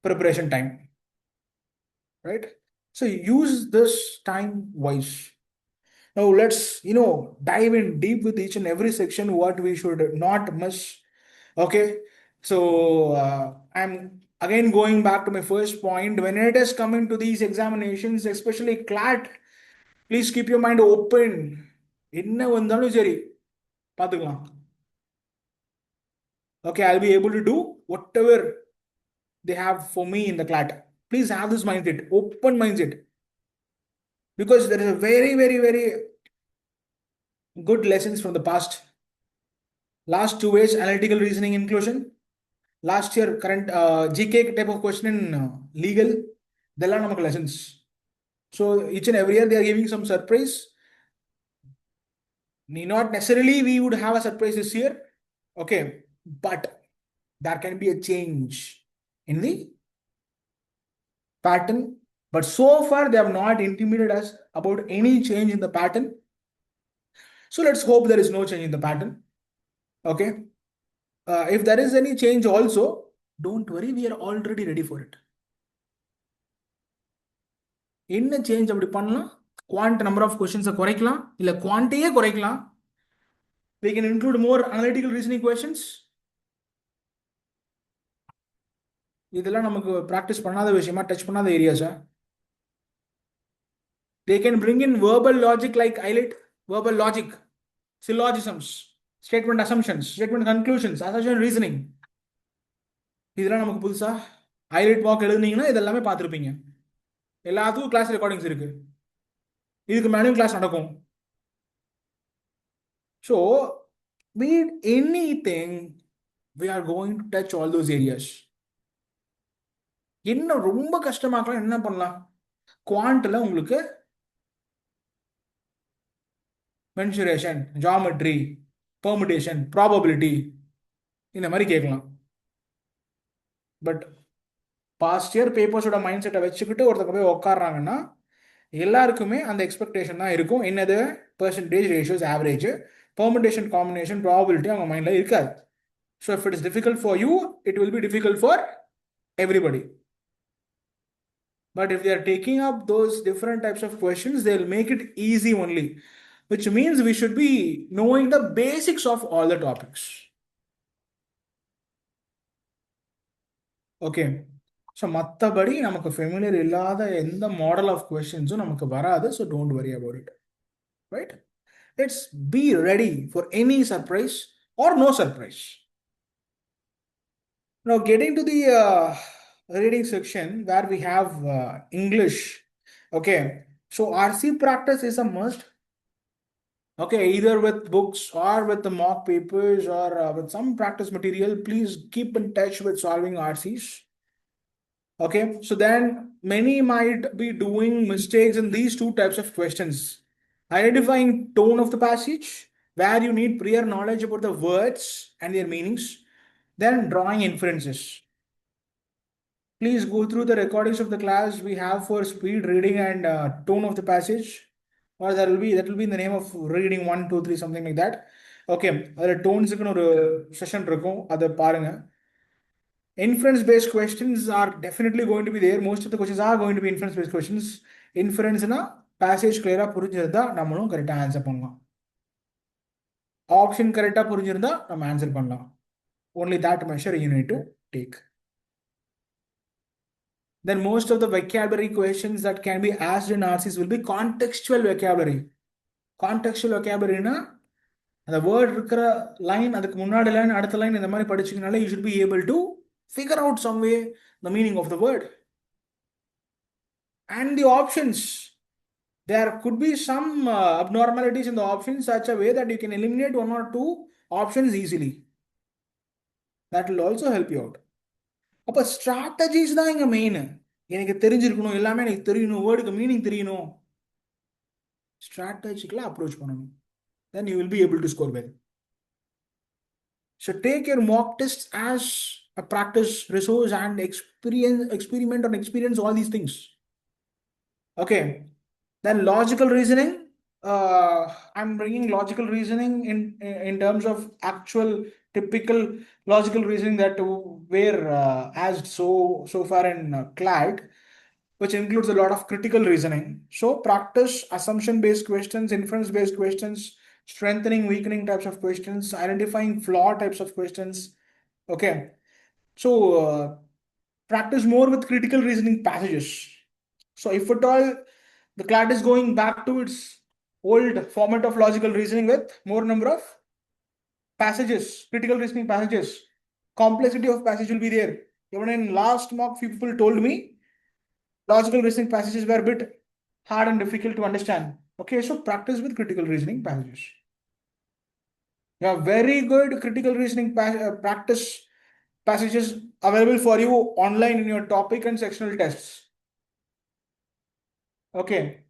preparation time, right? So use this time wise. Now let's dive in deep with each and every section what we should not miss. Okay, so I'm again going back to my first point. When it is coming to these examinations, especially CLAT, please keep your mind open. என்ன வந்தாலும் சரி பார்த்துக்கலாம். Okay, I'll be able to do whatever they have for me in the CLAT. Please have this mindset, open mindset, because there is a very, very, very good lessons from the past. Last 2 years, analytical reasoning inclusion. Last year, current GK type of question in legal. They'll learn lessons. So each and every year they are giving some surprise. Not necessarily we would have a surprise this year. Okay, but there can be a change in the pattern. But so far they have not intimated us about any change in the pattern. So let's hope there is no change in the pattern. Okay. If there is any change also, don't worry, we are already ready for it. என்ன change அப்படி பண்ணலாம்? Quant number of கொஸ்டின்ஸை குறைக்கலாம், இல்லை குவான்டையே குறைக்கலாம். We can include more analytical reasoning questions. இதெல்லாம் நமக்கு practice பண்ணாத விஷயமா, டச் பண்ணாத ஏரியாஸா. They can bring in verbal logic like AILET, verbal logic, syllogisms, statement assumptions, statement conclusions, assertion reasoning. இதெல்லாம் நமக்கு புதுசா. AILET வாக் எழுதுனீங்கன்னா இதெல்லாமே பார்த்துருப்பீங்க. எல்லாத்துக்கும் கிளாஸ் ரெக்கார்டிங்ஸ் இருக்கு. இதுக்கு மேலேயும் கிளாஸ் நடக்கும். So, be it anything, we are going to touch all those areas. என்ன ரொம்ப கஷ்டமாக்கலாம், என்ன பண்ணலாம்? குவாண்ட்ல உங்களுக்கு மென்சுரேஷன், ஜாமெட்ரி, பெர்முடேஷன், ப்ராபபிலிட்டி இந்த மாதிரி கேட்கலாம். பட் பாஸ்ட் இயர் பேப்பர்ஸோட மைண்ட் செட்டை வச்சுக்கிட்டு ஒருத்தங்க போய் உட்காடுறாங்கன்னா எல்லாருக்குமே அந்த எக்ஸ்பெக்டேஷன் தான் இருக்கும். என்னது? Percentage, ratios, average, permutation, combination, probability அவங்க மைண்டில் இருக்காது. So if it is difficult for you, it will be difficult for everybody. But if they are taking up those different types of questions, they'll make it easy only, which means we should be knowing the basics of all the topics. Okay. So மற்றபடி நமக்கு familiar இல்லாத எந்த model of கொஸ்டின்ஸும் நமக்கு வராது. So don't worry about it. Right? Let's be ready for any surprise or no surprise. Now getting to the reading section where we have English. Okay, so RC practice is a must. Okay, either with books or with the mock papers or with some practice material. Please keep in touch with solving RCs. Okay, so then many might be doing mistakes in these two types of questions. Identifying tone of the passage, where you need prior knowledge about the words and their meanings. Then drawing inferences. Please go through the recordings of the class we have for speed reading and tone of the passage, or that will be in the name of reading 1, 2, 3, something like that. Okay, அதில் டோன்ஸுக்குன்னு ஒரு session இருக்கும், அதை பாருங்க. Inference based questions are definitely going to be there. Most of the questions are going to be inference based questions. Inference-na passage clear-ஆ புரிஞ்சிருந்தா நம்மளும் கரெக்டாக answer பண்ணலாம். Option கரெக்டாக புரிஞ்சிருந்தா நம்ம ஆன்சர் பண்ணலாம். Only that measure you need to take. Then most of the vocabulary questions that can be asked in RCs will be contextual vocabulary. Contextual vocabulary na the word இருக்கிற line அதுக்கு முன்னாடி line அடுத்த line இந்த மாதிரி படிச்சீங்கனாலே you should be able to figure out some way the meaning of the word. And the options, there could be some abnormalities in the options such a way that you can eliminate 1 or 2 options easily. That will also help you out. அப்போ strategies தான் இங்கே main. எனக்கு தெரிஞ்சிருக்கணும், எல்லாமே எனக்கு தெரியணும், வேர்டுக்கு meaning தெரியணும். ஸ்ட்ராட்டஜிக்கலாக அப்ரோச் பண்ணணும். Then you will be able to score well. So take your mock tests as a practice resource and experiment and experience all these things. Okay. Then logical reasoning. I'm bringing logical reasoning in terms of actual typical logical reasoning that were asked so far in CLAT. which includes a lot of critical reasoning. So practice assumption-based questions, inference-based questions, strengthening, weakening types of questions, identifying flaw types of questions. Okay. So practice more with critical reasoning passages. So if at all the CLAT is going back to its old format of logical reasoning with more number of passages, critical reasoning passages, complexity of passage will be there. Even in last mock, few people told me logical reasoning passages were a bit hard and difficult to understand. Okay, so practice with critical reasoning passages. You have very good critical reasoning practice passages available for you online in your topic and sectional tests. Okay,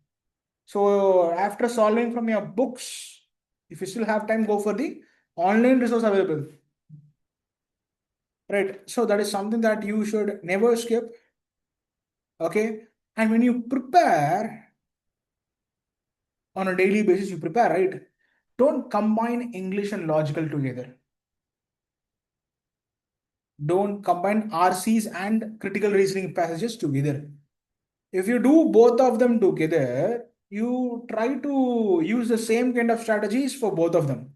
so after solving from your books, if you still have time, go for the online resource available. Right, so that is something that you should never skip. Okay, and when you prepare on a daily basis, you prepare, right? Don't combine English and logical together. Don't combine RCs and critical reasoning passages together. If you do both of them together, you try to use the same kind of strategies for both of them.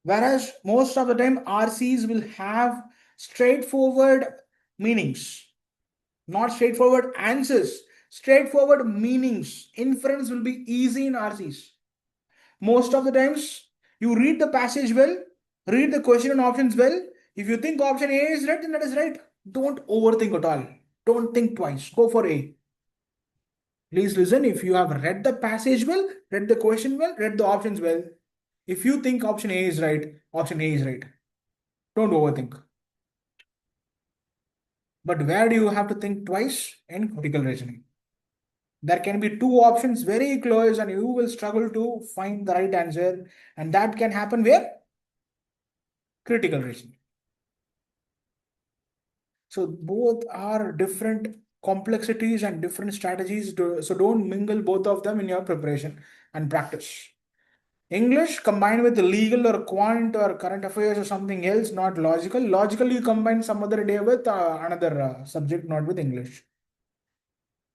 Whereas most of the time, RCs will have straightforward meanings, not straightforward answers, straightforward meanings. Inference will be easy in RCs. Most of the times, you read the passage well, read the question and options well. If you think option A is right, then that is right. Don't overthink at all. Don't think twice. Go for A. Please listen. If you have read the passage well, read the question well, read the options well. If you think option A is right, option A is right. Don't overthink. But where do you have to think twice? In critical reasoning. There can be two options very close and you will struggle to find the right answer. And that can happen where? Critical reasoning. So both are different complexities and different strategies. So don't mingle both of them in your preparation and practice. English combined with legal or quant or current affairs or something else, not logical. Logical you combine some other day with another subject, not with English.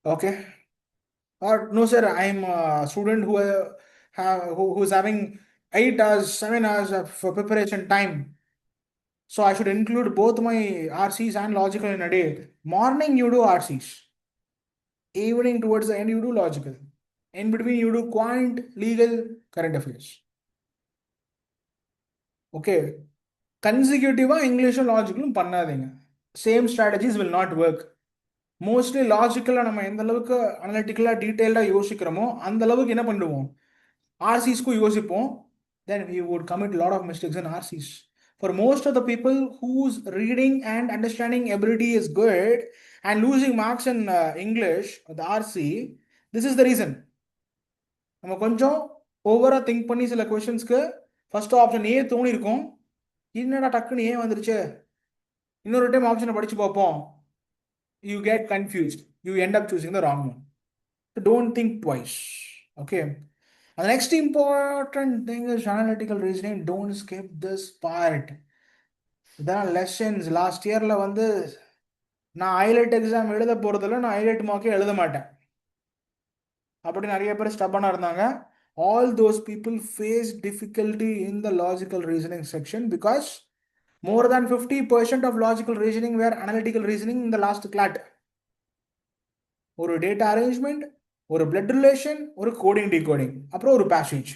Okay. Or no, sir, I'm a student who's having 8 hours, 7 hours of preparation time. So I should include both my RCs and logical in a day. Morning you do RCs. Evening towards the end you do logical. In between you do quant, legal, current affairs. Okay. Consecutive English and logical பண்ணாதீங்க. Same strategies will not work. Mostly லாஜிக்கலாக நம்ம எந்த அளவுக்கு அனலிட்டிக்கலாக டீட்டெயில்டாக யோசிக்கிறோமோ அந்த அளவுக்கு என்ன பண்ணுவோம் ஆர்சிஸ்க்கும் யோசிப்போம் then we would commit a lot of mistakes in RCs. For most of the people whose reading and understanding ability is good and losing marks in English, the RC, this is the reason. நம்ம கொஞ்சம் ஓவரா think பண்ணி சில கொஸ்டின்ஸ்க்கு first option A தோணி இருக்கும் என்னடா டக்குன்னு ஏன் வந்துருச்சு இன்னொரு டைம் ஆப்ஷனை படிச்சு பார்ப்போம் you get confused. You end up choosing the wrong one. So don't think twice. Okay. And the next important thing is analytical reasoning. Don't skip this part. There are lessons. Last year வந்து நான் eyelet exam எழுத போறதில்ல நான் eyelet மார்க்கே எழுத மாட்டேன் அப்படி நிறைய பேர் ஸ்டப்பனாக இருந்தாங்க. All those people face difficulty in the logical reasoning section because more than 50% of logical reasoning were analytical reasoning in the last CLAT. ஒரு டேட்டா அரேஞ்ச்மெண்ட் ஒரு பிளட் ரிலேஷன் ஒரு கோடிங் டிகோடிங் அப்புறம் ஒரு passage.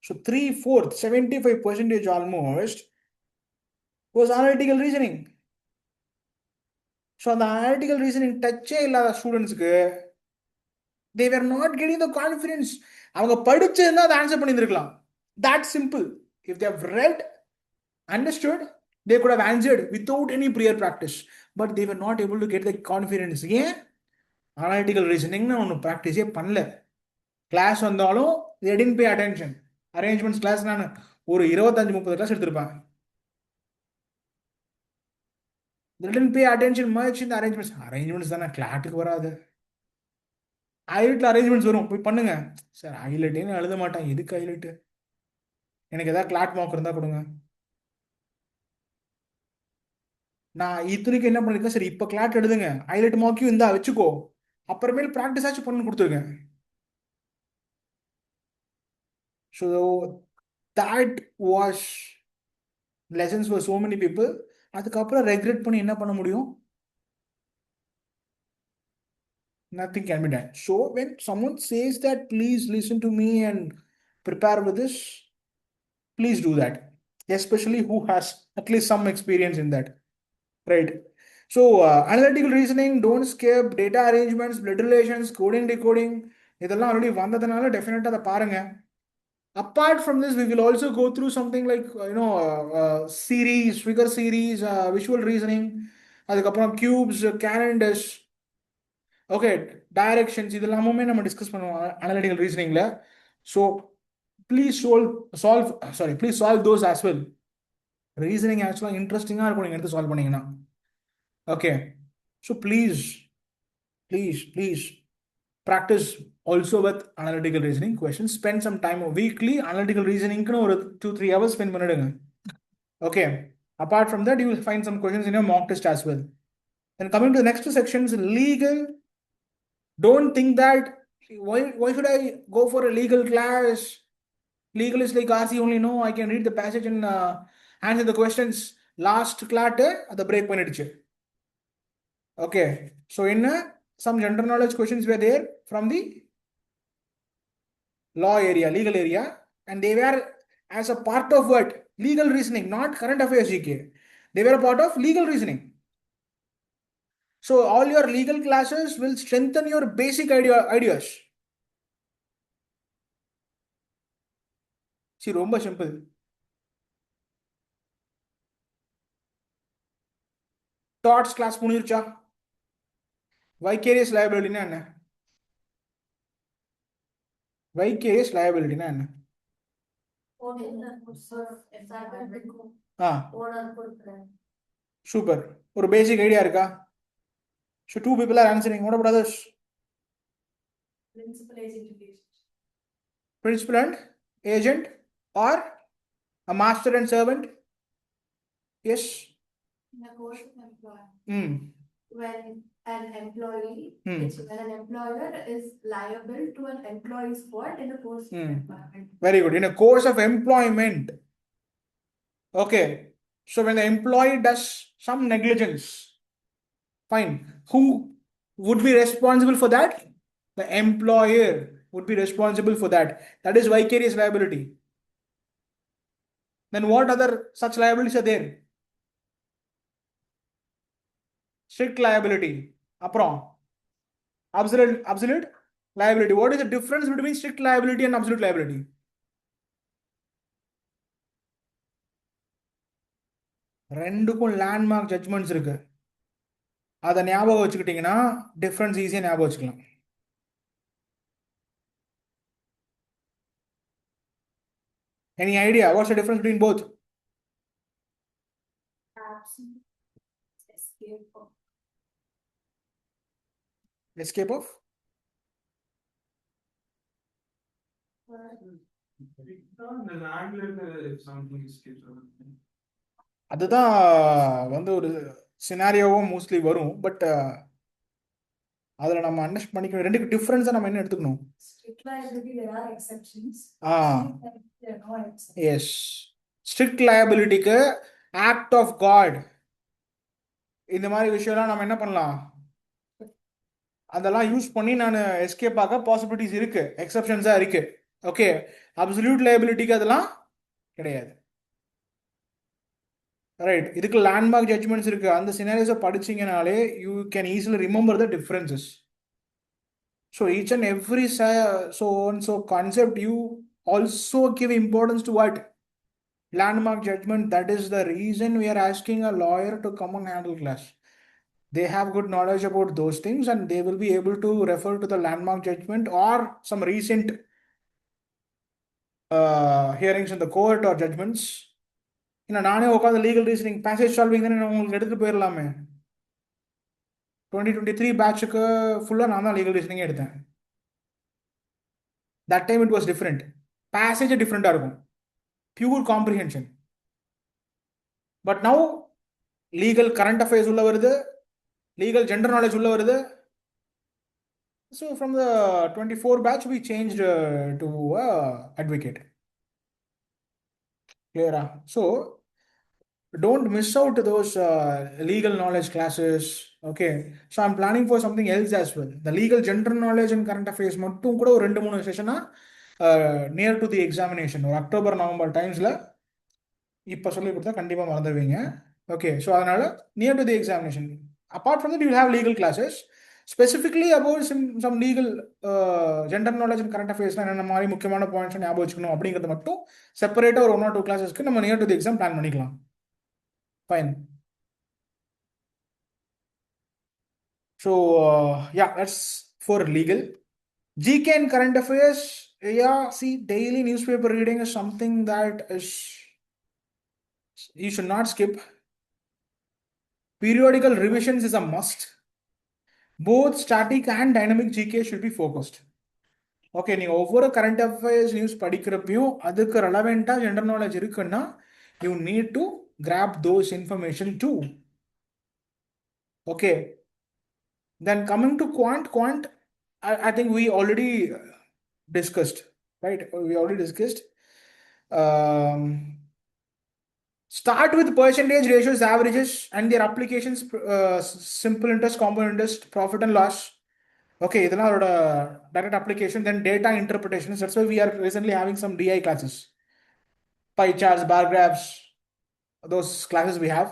So 3/4, 75% almost was analytical reasoning. So அந்த analytical reasoning டச்சே இல்லாத ஸ்டூடெண்ட்ஸுக்கு they were not getting the confidence. அவங்க படிச்சிருந்தா அதை answer பண்ணியிருந்திருக்கலாம். That simple. If they have read, understood, they could have answered without any prior practice. But they were not able to get the confidence. ஏன் analytical ரீசனிங்னு ஒன்று ப்ராக்டிஸே பண்ணல. Class வந்தாலும் they didn't pay attention. Arrangements class நான் ஒரு 25-30 class எடுத்திருப்பேன். they didn't pay attention much in the arrangements. Arrangements தானே கிளாட்டுக்கு வராது. ஐலெட்டில் அரேஞ்ச்மெண்ட்ஸ் வரும் போய் பண்ணுங்க. சார் ஐலெட்டேன்னு எழுத மாட்டேன் எதுக்கு ஐலெட்டு எனக்கு ஏதாவது கிளாட் மார்க் இருந்தால் கொடுங்க. நான் இத்தனைக்கு என்ன பண்ணிருக்கேன், சரி இப்போ கிளாட் எழுதுங்க, ஐலெட் மார்க்கையும் இந்தா வச்சுக்கோ, அப்புறமேல் ப்ராக்டிஸ் ஆச்சு பண்ணு கொடுத்துருக்கேன். So that was lessons for so many people. அதுக்கப்புறம் ரெக்ரெட் பண்ணி என்ன பண்ண முடியும்? Nothing can be done. So when someone says that please listen to me and prepare with this, please do that, especially who has at least some experience in that, right? So analytical reasoning, don't skip data arrangements, blood relations, coding, decoding, இதெல்லாம் already வந்ததுனால டெஃபினட்டா அதை பாருங்க. Apart from this, we will also go through something like series, figure series, visual reasoning, அதுக்கப்புறம் cubes, calendars, okay, directions, இதெல்லாமுமே நம்ம discuss பண்ணுவோம் analytical ரீசனிங்ல. So please please solve those as well. Reasoning ஆக்சுவலாக இன்ட்ரெஸ்டிங்காக இருக்கும் நீங்கள் எடுத்து சால்வ் பண்ணீங்கன்னா. Okay, so please practise also with analytical reasoning question. Spend some time weekly analytical ரீசனிங்க்குன்னு ஒரு 2-3 hours ஸ்பெண்ட் பண்ணிடுங்க. Okay, apart from that you will find some questions in your mock test as well. Then coming to the next sections, legal. Don't think that why should I go for a legal class? Legal is like RC only. No, I can read the passage and answer the questions. Last CLAT the break பண்ணிடுச்சு. Okay, so in some general knowledge questions were there from the law area, legal area, and they were as a part of what? Legal reasoning, not current affairs GK. They were a part of legal reasoning. So all your legal classes will strengthen your basic ideas. See, ரொம்ப simple. Dots class முடிஞ்சிருச்சா? Vicarious லயபிலிட்டினா என்ன? Vicarious லயபிலிட்டினா என்ன? Super, ஒரு basic idea இருக்கா? So 2 people are answering. What about others? Principal and agent, or a master and servant? Yes. In the course of employment, Hmm. when an employee, when an employer is liable to an employee's fault in the course of employment. Very good. In a course of employment. Okay. So when the employee does some negligence, fine. Who would be responsible for that? The employer would be responsible for that. That is vicarious liability. Then what other such liabilities are there? Strict liability. Apron. Absolute liability. What is the difference between strict liability and absolute liability? ரெண்டுக்கும் landmark judgements இருக்கு. அதை ஞாபகம் வச்சுக்கிட்டீங்கன்னா difference ஈஸியாக ஞாபகம் வச்சுக்கலாம். Any idea what's the difference between both? Escape of அதுதான் வந்து ஒரு சினாரியோவும் மோஸ்ட்லி வரும். பட் அதில் நம்ம அண்டர்ஸ்டாண்ட் பண்ணிக்கணும் ரெண்டுக்கு டிஃப்ரென்ஸாக நம்ம என்ன எடுத்துக்கணும். எஸ், ஸ்ட்ரிக்ட் லயபிலிட்டிக்கு ஆக்ட் ஆஃப் காட் இந்த மாதிரி விஷயம்லாம் நம்ம என்ன பண்ணலாம், அதெல்லாம் யூஸ் பண்ணி நான் எஸ்கேப் ஆக பாசிபிலிட்டிஸ் இருக்கு, எக்ஸப்ஷன்ஸாக இருக்கு. ஓகே, அப்சல்யூட் லயபிலிட்டிக்கு அதெல்லாம் கிடையாது. ரைட், இதுக்கு லேண்ட்மார்க் ஜட்ஜ்மெண்ட்ஸ் இருக்கு. அந்த சினாரியோஸை படிச்சீங்கனாலே you can easily remember the differences. So each and every so concept you also give importance to what? Landmark judgment. That is the reason we are asking a lawyer to come and handle class. They have good knowledge about those things and they will be able to refer to the landmark judgment or some recent hearings in the court or judgments. நானே உட்காந்து legal reasoning passage solving தானே உங்களுக்கு எடுத்துட்டு போயிடலாமே. 2023 பேட்சுக்கு ஃபுல்லாக நான் தான் legal ரீசனிங்கே எடுத்தேன். That time it was different, passage டிஃப்ரெண்ட்டாக இருக்கும், pure comprehension. But now legal current affairs ulla varudhu, legal general knowledge ulla varudhu. So from the 24 batch we changed to advocate. Clear? So don't miss out those legal knowledge classes. Okay, so I'm planning for something else as well. The legal general knowledge and current affairs மட்டும் கூட ஒரு 2-3 செஷனா near to the examination ஒரு October November டைம்ஸ்ல இப்போ சொல்லி கொடுத்தா கண்டிப்பா மறந்துடுவீங்க. ஓகே, ஸோ அதனால near to the examination. Apart from that you have legal classes specifically about some legal general knowledge and current அஃபேர்ஸ்லாம் என்னென்ன மாதிரி முக்கியமான பாயிண்ட்ஸ் ஞாபகம் வச்சுக்கணும் அப்படிங்கிறது மட்டும் செப்பரேட்டாக ஒரு 1 or 2 கிளாஸஸ்க்கு நம்ம near to the exam plan பண்ணிக்கலாம். Fine. So yeah, that's for legal. GK and current affairs, yeah, see, daily newspaper reading is something that is you should not skip. Periodical revisions is a must. Both static and dynamic GK should be focused. Okay, நீங்க ஒவ்வொரு current affairs news படிக்கிறப்பையும் அதுக்கு ரெலவெண்டா general knowledge இருக்குன்னா you need to grab those information too. Okay, then coming to quant, I think we already discussed, right? We already discussed. Start with percentage ratios, averages, and their applications, simple interest, compound interest, profit and loss. Okay, இதெல்லாம் அதோட direct application. Then data interpretations. That's why we are recently having some DI classes. Pie charts, bar graphs, those classes we have.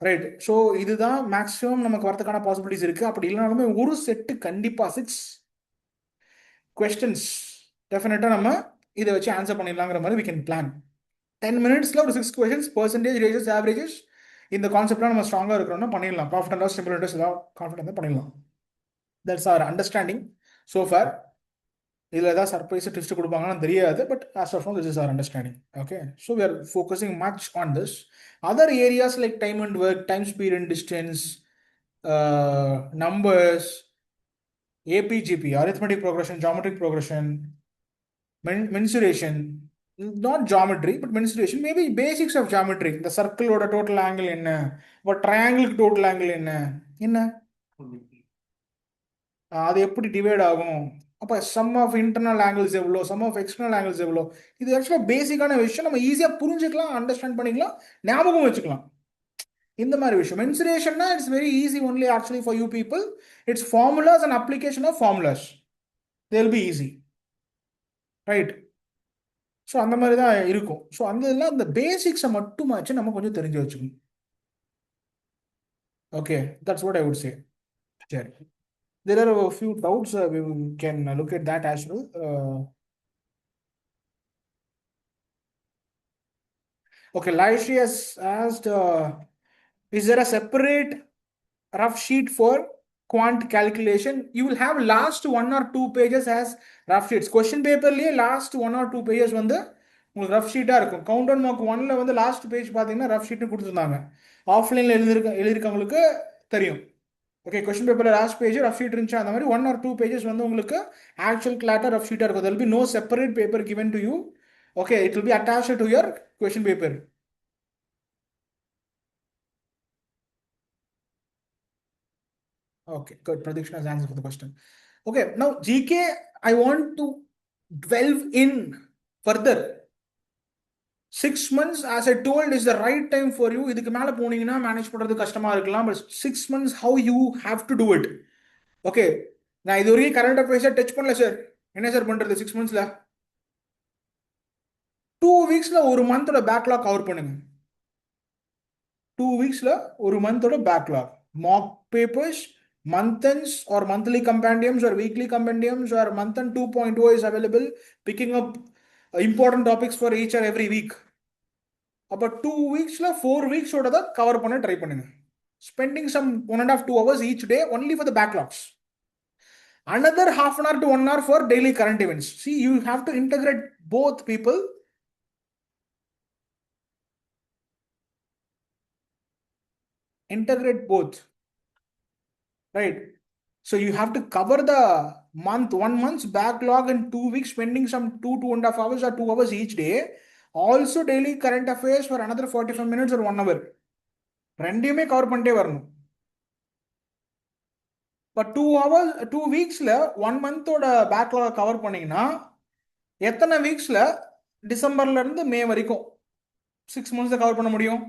Right. So இதுதான் maximum நமக்கு வரதுக்கான possibilities இருக்கு. அப்படி இல்லைனாலுமே ஒரு set கண்டிப்பா 6 questions டெஃபினட்டா நம்ம இதை வச்சு ஆன்சர் பண்ணிடலாங்கிற மாதிரி we can plan. 10 minutesல ஒரு 6 questions, percentage, ratios, averages, இந்த கான்செப்ட்லாம் நம்ம ஸ்ட்ராங்கா இருக்கிறோம்னா பண்ணிடலாம். Profit and loss, simple interest எல்லாம் கான்ஃபிடென்ட்டா பண்ணிடலாம். That's our understanding so far. இதில் ஏதாவது சர்ப்ரைஸ் ட்விஸ்ட் கொடுப்பாங்கன்னு தெரியாது, but as of now this is our understanding. Okay, so we are focusing much on this. Other areas like time and work, time, speed and distance, numbers, APGP, arithmetic progression, geometric progression, mensuration, not geometry but mensuration, maybe basics of geometry. The circle ஓட total angle என்ன, but triangle total angle என்ன அது எப்படி divide ஆகும், அப்போ some of internal angles எவ்வளோ, some of external angles எவ்வளோ, இது ஆக்சுவலாக பேசிக்கான விஷயம். நம்ம ஈஸியாக புரிஞ்சுக்கலாம், அண்டர்ஸ்டாண்ட் பண்ணிக்கலாம், ஞாபகம் வச்சுக்கலாம். இந்த மாதிரி விஷயம் மென்சுரேஷன்னா it's very easy only actually for you people. It's formulas and application of formulas, they will be easy, right? So அந்த மாதிரி தான் இருக்கும். ஸோ அந்த இதெல்லாம் அந்த பேசிக்ஸை மட்டுமாச்சு நம்ம கொஞ்சம் தெரிஞ்சு வச்சுக்கணும். Okay, that's what I would say. சரி, there are a few doubts, we can look at that as well. Okay, Laishri has asked, is there a separate rough sheet for quant calculation? You will have last 1 or 2 pages as rough sheets. Question paper liye last 1 or 2 pages வந்து உங்களுக்கு rough sheet இருக்கும். Countdown mark 1ல வந்து last page பார்த்தீங்கன்னா rough sheet கொடுத்துருந்தாங்க. ஆஃப்லைனில் எழுதிருக்கவங்களுக்கு தெரியும். Okay, question பேப்பரில் last page rough sheet இருந்துச்சு, அந்த மாதிரி 1 or 2 pages வந்து உங்களுக்கு ஆக்சுவல் கிளாட்டாக ரஃப் ஷீட்டாக இருக்கும். There will be no separate paper given to you. Okay, it will be attached to your question paper. Okay, good. Pradikshna has answered for the question. Okay, now GK, I want to delve in further. 6 months, as I told, is the right time for you. இதுக்கு மேலே போனீங்கன்னா manage பண்ணுறது கஷ்டமாக இருக்கலாம், but 6 months how you have to do it. Okay, நான் இது வரைக்கும் current அஃபேர்ஸை touch பண்ணல சார், என்ன சார் பண்ணுறது 6 monthsல? 2 weeksல ஒரு மந்தோட பேக்லாக் கவர் பண்ணுங்க. 2 weeksல ஒரு மந்தோட backlog, mock papers, month ends or monthly compendiums or weekly compendiums or month end 2.0 is available, picking up important topics for each or every week. அப்போ 2 weeksல 4 weeks ஓட தான் கவர் பண்ண ட்ரை பண்ணுங்க. Spending some 1.5 to 2 hours each day only for the backlogs. Another half an hour to 1 hour for daily current events. See, you have to integrate both people. Integrate both. Right. So you have to cover the month, 1 month's backlog in 2 weeks, spending some 2.5 hours or 2 hours each day. Also daily current affairs for another 45 minutes or 1 hour. ரெண்டையுமே cover பண்ணிட்டே வரணும். இப்போ 2 வீக்ஸில் 1 மந்தோட backlog cover பண்ணீங்கன்னா எத்தனை வீக்ஸில் டிசம்பர்லேருந்து May வரைக்கும் 6 மந்த்ஸை cover பண்ண முடியும்?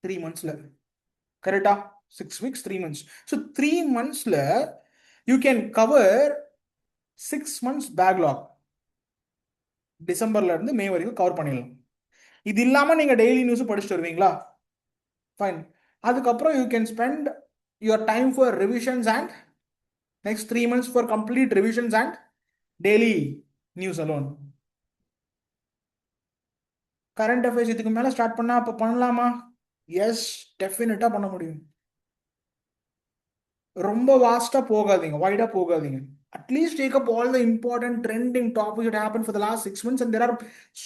3 மந்த்ஸில். கரெக்டா? 6 weeks 3 months. ஸோ 3 monthsல you can cover 6 months backlog. டிசம்பர்லேருந்து மே வரைக்கும் கவர் பண்ணிடலாம். இது இல்லாமல் நீங்கள் டெய்லி நியூஸும் படிச்சுட்டு வருவீங்களா? ஃபைன். அதுக்கப்புறம் you can spend your time for revisions and next 3 months for complete revisions and daily news alone. Current affairs இதுக்கு மேலே ஸ்டார்ட் பண்ணால் அப்போ பண்ணலாமா? எஸ், டெஃபினட்டாக பண்ண முடியும். ரொம்ப வாஸ்டாக போகாதீங்க, வைடாக போகாதீங்க. At least take up all the important trending topics that happened for the last 6 months and there are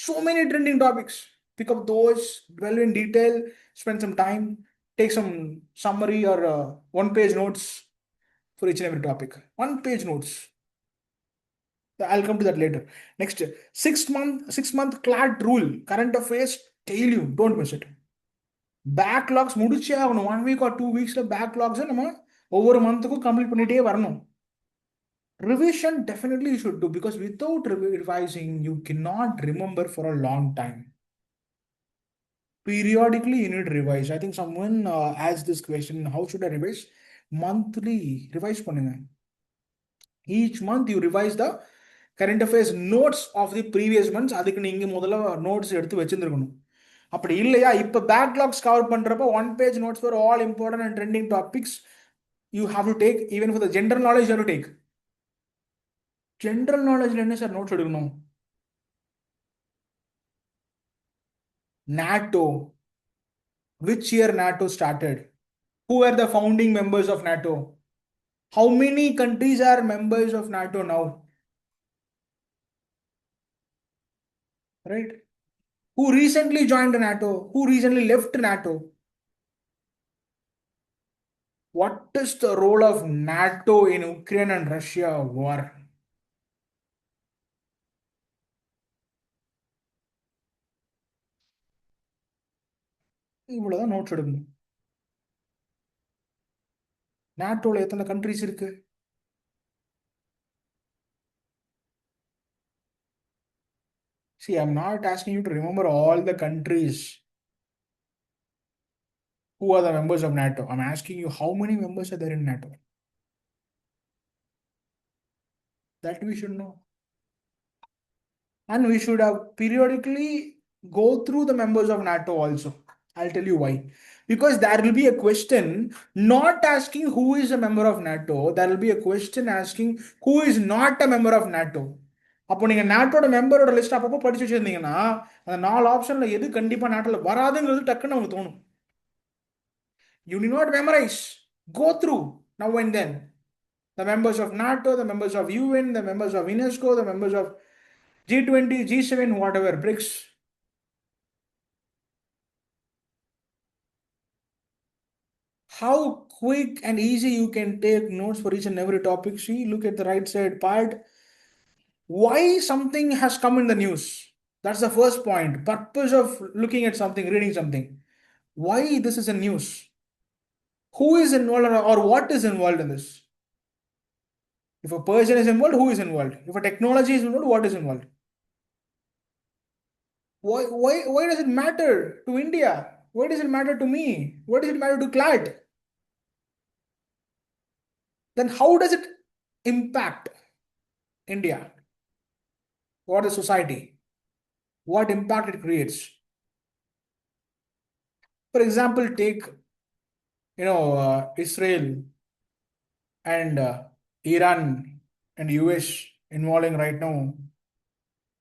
so many trending topics. Pick up those, dwell in detail, spend some time, take some summary or one-page notes for each and every topic. One-page notes. I'll come to that later. Next, 6 month CLAT rule. Current affairs, tell you, don't miss it. Backlogs முடிச்சே ஆகணும். 1 week or 2 weeks backlogs நம்ம ஒவ்வொரு மந்த்துக்கும் complete பண்ணிட்டே வரணும். Revision definitely you should do because without revising you cannot remember for a long time. Periodically you need to revise. I think someone asked this question, how should I revise? Monthly revise பண்ணுங்க. Each month you revise the current affairs notes of the previous months. அதுக்கு நீங்க முதல்ல notes எடுத்து வச்சிருந்துருக்கணும். அப்படி இல்லையா, இப்போ backlogs cover பண்றப்ப 1-page notes for all important and trending topics you have to take. Even for the general knowledge you have to take. General knowledge என்ன sir notes எடுக்கணும்? NATO. Which year NATO started? Who are the founding members of NATO? How many countries are members of NATO now? Right? Who recently joined NATO? Who recently left NATO? What is the role of NATO in Ukraine and Russia war? இவ்வளவுதான் notes எடுக்கணும். நாட்டோல எத்தனை countries இருக்கு? See, I'm not asking you to remember all the countries who are the members of NATO. I'm asking you how many members are there in NATO. That we should know. And we should have periodically go through the members of NATO also. I'll tell you why. Because there will be a question not asking who is a member of NATO. There will be a question asking who is not a member of NATO. அப்போ நீங்கள் நாட்டோட மெம்பரோட list அப்பப்போ படிச்சு வச்சுருந்தீங்கன்னா அந்த 4 ஆப்ஷனில் எது கண்டிப்பாக நாட்டில் வராதுங்கிறது டக்குன்னு அவங்க தோணும். You need not memorize. Go through now and then. The members of NATO, the members of UN, the members of UNESCO, the members of G20, G7, whatever, BRICS. How quick and easy you can take notes for each and every topic. See, look at the right side part. Why something has come in the news. That's the first point. Purpose of looking at something, reading something. Why this is in news? Who is involved or what is involved in this? If a person is involved, who is involved? If a technology is involved, what is involved? Why does it matter to India? Why does it matter to me? Why does it matter to CLAT? Then how does it impact India? What is society? What impact it creates? For example, take Israel and Iran and US involving right now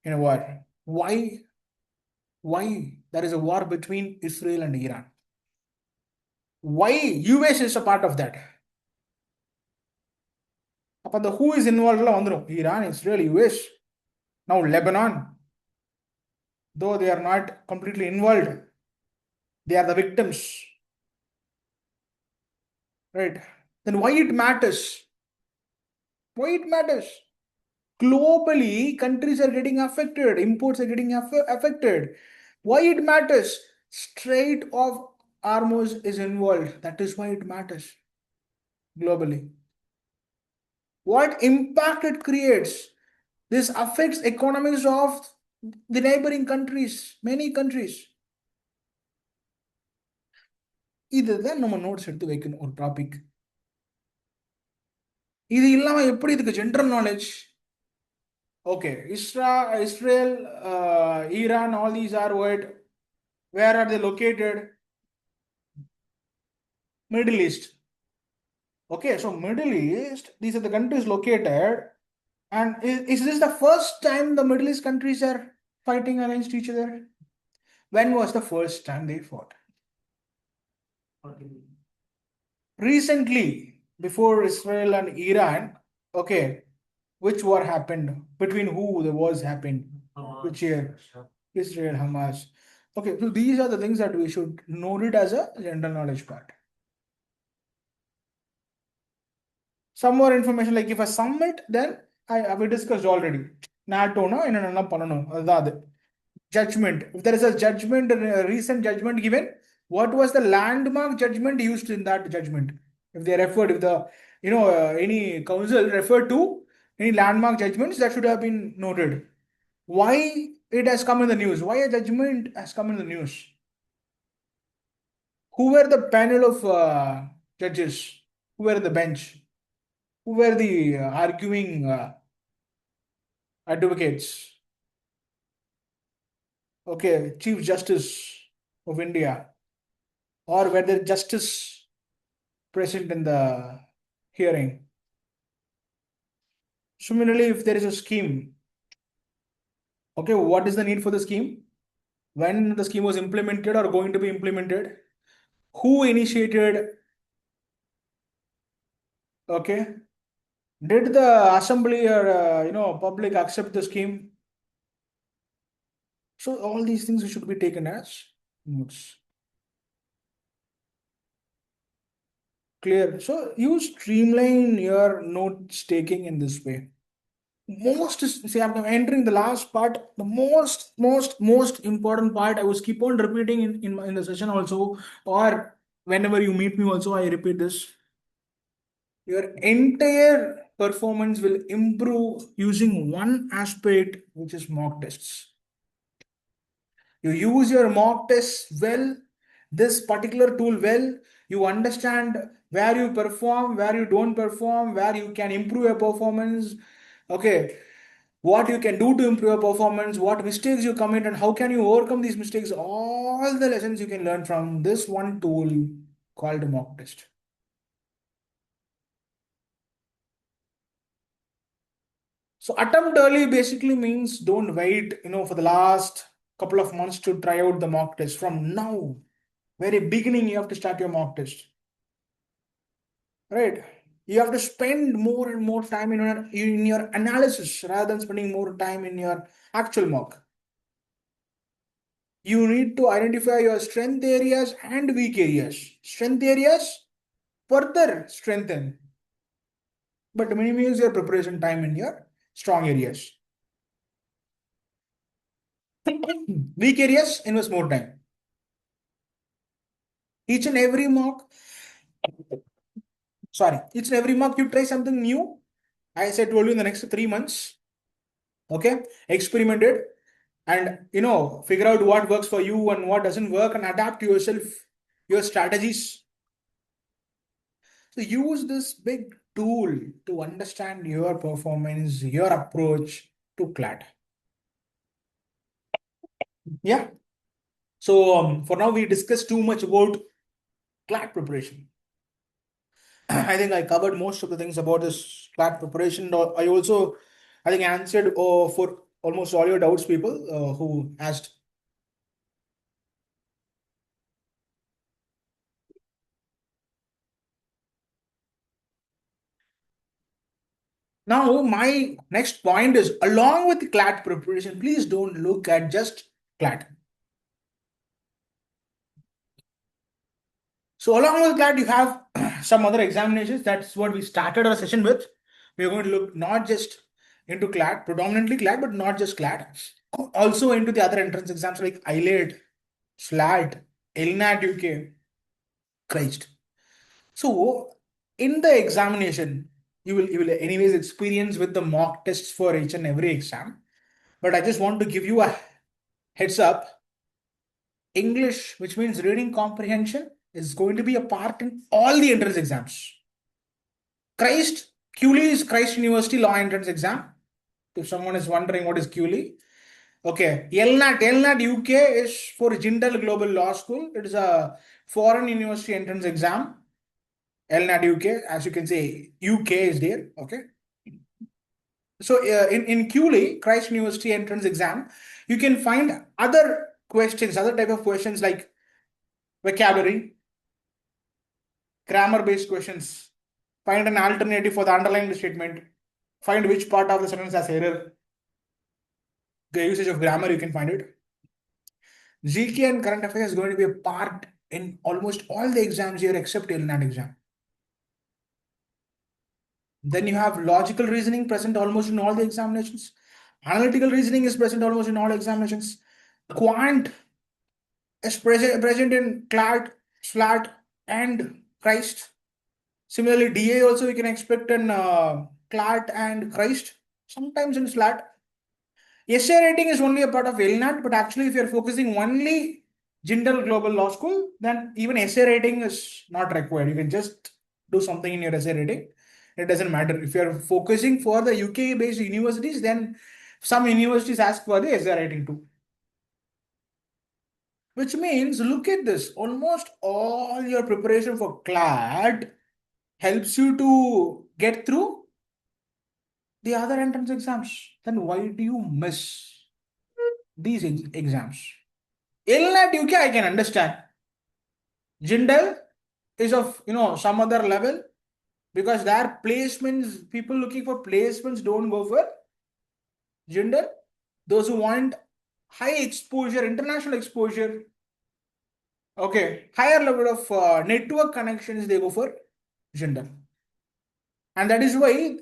in a war. Why there is a war between Israel and Iran? Why US is a part of that? அப்போ அந்த who is involved வந்துடும். Iran, Israel, US, now Lebanon. Though they are not completely involved, they are the victims. Right? Then why it matters? Why it matters? Globally, countries are getting affected, imports are getting affected. Why it matters? Strait of arms is involved. That is why it matters globally. What impact it creates? This affects economies of the neighboring countries, many countries. இதுதான் நம்ம notes எடுத்து வைக்கணும் ஒரு topic. இது இல்லாம எப்படி இதுக்கு general knowledge? Okay, Israel, Iran, all these are what? Where are they located? Middle East. Okay, so Middle East, these are the countries located. And is this the first time the Middle East countries are fighting against each other? When was the first time they fought? Recently, before Israel and Iran, okay, which war happened? Between who the wars happened? Which year? Israel, Hamas. Okay, so these are the things that we should note it as a general knowledge part. Some more information, like if I sum it, then we discussed already. NATO na enna pananum adha judgment. If there is a judgment, a recent judgment given, what was the landmark judgment used in that judgment? If they referred, if the any council referred to any landmark judgments, that should have been noted. Why it has come in the news? Why a judgment has come in the news? Who were the panel of judges? Who were the bench? Who were the arguing advocates? Okay, Chief Justice of India, or were there justice present in the hearing? Similarly, if there is a scheme, okay, what is the need for the scheme? When the scheme was implemented or going to be implemented? Who initiated? Okay, did the assembly or public accept the scheme? So all these things should be taken as notes. Clear? So you streamline your notes taking in this way. I'm entering the last part, the most important part. I was keep on repeating in the session also, or whenever you meet me also, I repeat this. Your entire performance will improve using one aspect, which is mock tests. You use your mock tests well, this particular tool well, you understand where you perform, where you don't perform, where you can improve your performance. Okay, what you can do to improve your performance, what mistakes you commit, and how can you overcome these mistakes. All the lessons you can learn from this one tool called mock test. So attempt early basically means don't wait, for the last couple of months to try out the mock test. From now, very beginning, you have to start your mock test. Right? You have to spend more and more time in your analysis rather than spending more time in your actual mock. You need to identify your strength areas and weak areas. Strength areas, further strengthen, but minimize your preparation time in your strong areas. Weak areas, invest more time. Each and every mock, you try something new. I said told you in the next 3 months. Okay, experiment it and figure out what works for you and what doesn't work, and adapt yourself, your strategies. So use this big tool to understand your performance, your approach to CLAT. Yeah. So for now, we discussed too much about CLAT preparation. I think I covered most of the things about this CLAT preparation. I also, answered for almost all your doubts, people who asked. Now, my next point is, along with CLAT preparation, please don't look at just CLAT. So along with CLAT, you have some other examinations. That's what we started our session with. We're going to look not just into CLAT, predominantly CLAT, but not just CLAT. Also into the other entrance exams like AILET, SLAT, LNAT UK. Christ. So in the examination, you will anyways experience with the mock tests for each and every exam. But I just want to give you a heads up. English, which means reading comprehension, is going to be a part in all the entrance exams. Christ, CULEE is Christ University Law Entrance Exam. If someone is wondering what is CULEE. Okay, LNAT UK is for Jindal Global Law School. It is a foreign university entrance exam. LNAT UK, as you can say, UK is there. Okay. So in CULEE, Christ University entrance exam, you can find other questions, other type of questions like vocabulary, grammar-based questions. Find an alternative for the underlying statement. Find which part of the sentence has error. The usage of grammar, you can find it. GK and current affairs is going to be a part in almost all the exams here except LNAT exam. Then you have logical reasoning present almost in all the examinations. Analytical reasoning is present almost in all examinations. Quant is present in CLAT, SLAT, and Christ. Similarly, DA also we can expect in CLAT and Christ. Sometimes in SLAT. Essay rating is only a part of LNAT, but actually, if you're focusing only Jindal Global Law School, then even essay rating is not required. You can just do something in your essay rating. It doesn't matter. If you're focusing for the UK-based universities, then some universities ask for the essay rating too. Which means, look at this. Almost all your preparation for CLAT helps you to get through the other entrance exams. Then why do you miss these exams? LNAT UK, I can understand. Jindal is of some other level because their placements, people looking for placements don't go for Jindal. Those who want high exposure, international exposure, okay, higher level of network connections, they go for Jindal. And that is why,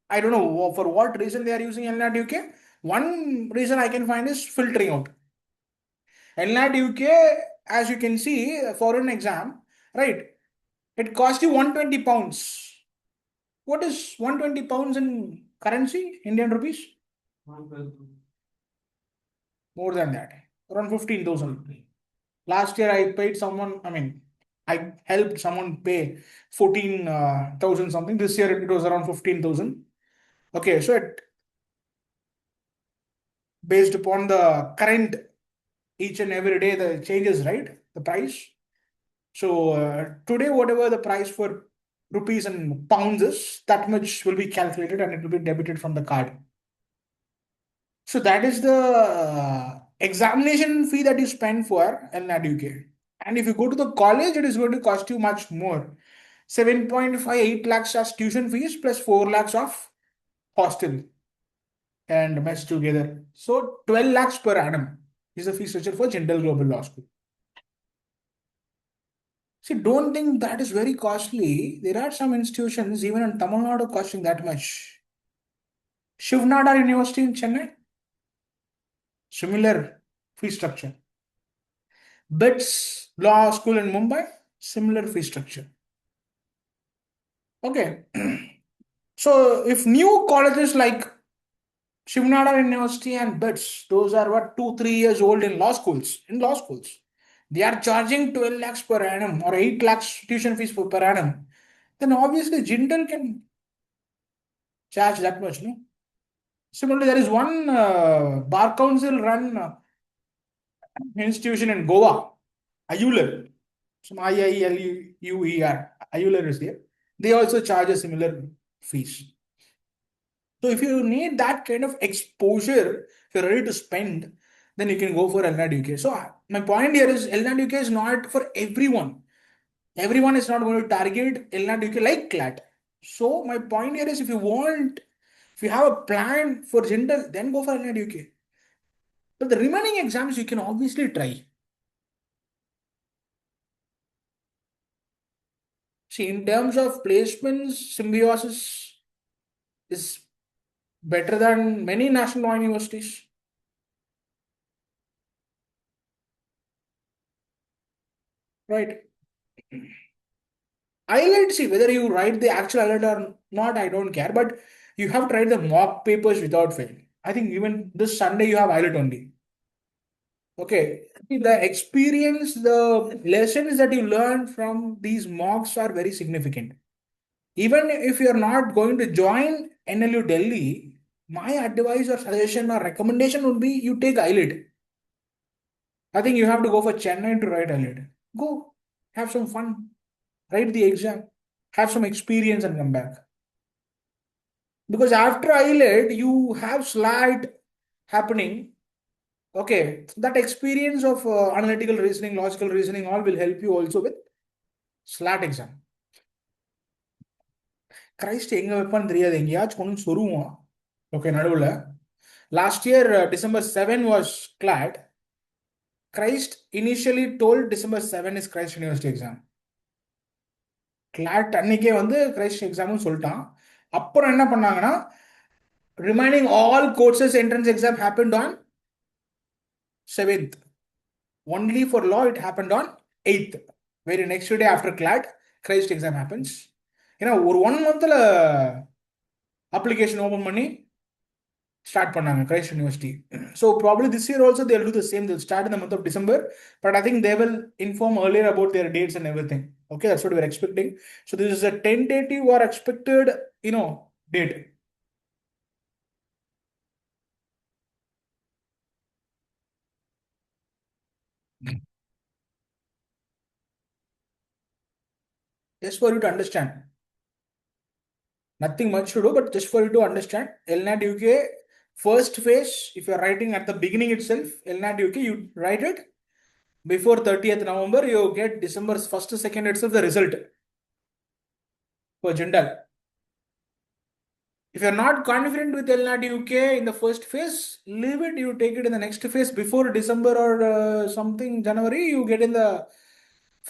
I don't know for what reason they are using LNAT UK. One reason I can find is filtering out. LNAT UK, as you can see, for an exam, right? It cost you 120 pounds. What is 120 pounds in currency, Indian rupees? More than that, around 15,000. Last year I paid someone, I helped someone pay 14,000 something. This year it was around 15,000. Okay, so based upon the current each and every day, the changes, right? The price. So today, whatever the price for rupees and pounds is, that much will be calculated and it will be debited from the card. So that is the examination fee that you spend for LNAT UK. And if you go to the college, it is going to cost you much more. 7.58 lakhs as tuition fees plus 4 lakhs of hostel and mess together. So 12 lakhs per annum is the fee structure for Jindal Global Law School. See, don't think that is very costly. There are some institutions, even in Tamil Nadu, costing that much. Shivnada University in Chennai, similar fee structure. BITS Law School in Mumbai, similar fee structure. Okay. So, if new colleges like Shivnada University and BITS, those are what 2-3 years old in law schools. They are charging 12 lakhs per annum or 8 lakhs tuition fees per annum. Then obviously Jindal can charge that much, no? Similarly, there is one bar council run institution in Goa, AILET. Some IILUER. AILET is there. They also charge a similar fees. So if you need that kind of exposure, if you're ready to spend, then you can go for LNAT UK. So my point here is LNAT UK is not for everyone. Everyone is not going to target LNAT UK like CLAT. So my point here is if you have a plan for Jindal, then go for LNAT UK. But the remaining exams you can obviously try. See, in terms of placements, symbiosis is better than many national law universities. Right. IELTS, see, whether you write the actual IELTS or not, I don't care, but you have to write the mock papers without fail. I think even this Sunday you have IELTS only. Okay. The experience, the lessons that you learn from these mocks are very significant. Even if you're not going to join NLU Delhi, my advice or suggestion or recommendation would be you take IELTS. I think you have to go for Chennai to write IELTS. Go, have some fun, write the exam, have some experience and come back. Because after IELTS, you have SLAT happening. Okay, that experience of analytical reasoning, logical reasoning, all will help you also with SLAT exam. Christ எங்க வைப்பான்னு தெரியாது, எங்கேயாச்சும் கொண்டு சொருவோம். Okay, நடுவில் last year December 7 was CLAT. Christ initially told December 7 is Christ University exam. CLAT அன்னைக்கே வந்து Christ எக்ஸாம்னு சொல்லிட்டான். அப்புறம் என்ன பண்ணாங்கன்னா, remaining all courses entrance exam happened on 7th. Only for law it happened on 8th. Very next day after CLAT, Christ exam happens. ஏன்னா ஒரு 1 monthல application open பண்ணி start பண்ணாங்க Christ University. So probably this year also they'll do the same. They'll start in the month of December, but I think they will inform earlier about their dates and everything. Okay, that's what we're expecting. So this is a tentative or expected, date. Just for you to understand. Nothing much to do, but just for you to understand, LNAT UK first phase, if you're writing at the beginning itself, LNAT UK, you write it before 30th November, you get December 1st to 2nd itself the result for Jindal. If you're not confident with LNAT UK in the first phase, leave it, you take it in the next phase before December or something January, you get in the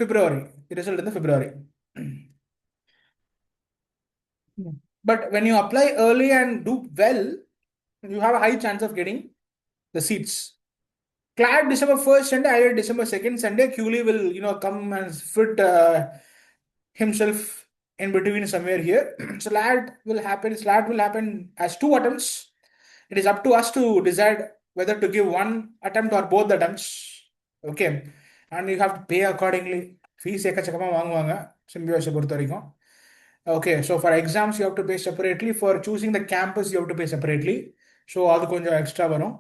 February, the result in the February. But when you apply early and do well, you have a high chance of getting the seats. CLAT December 1st Sunday, IELTS December 2nd Sunday, CULEE will, come and fit himself in between somewhere here. SLAT will happen as 2 attempts. It is up to us to decide whether to give 1 attempt or both attempts. Okay. And you have to pay accordingly. Fees ekachakama vaanguvaanga Symbiosis பொறுத்த வரைக்கும். Okay, so for exams you have to pay separately. For choosing the campus you have to pay separately. So அது கொஞ்சம் extra வரும்.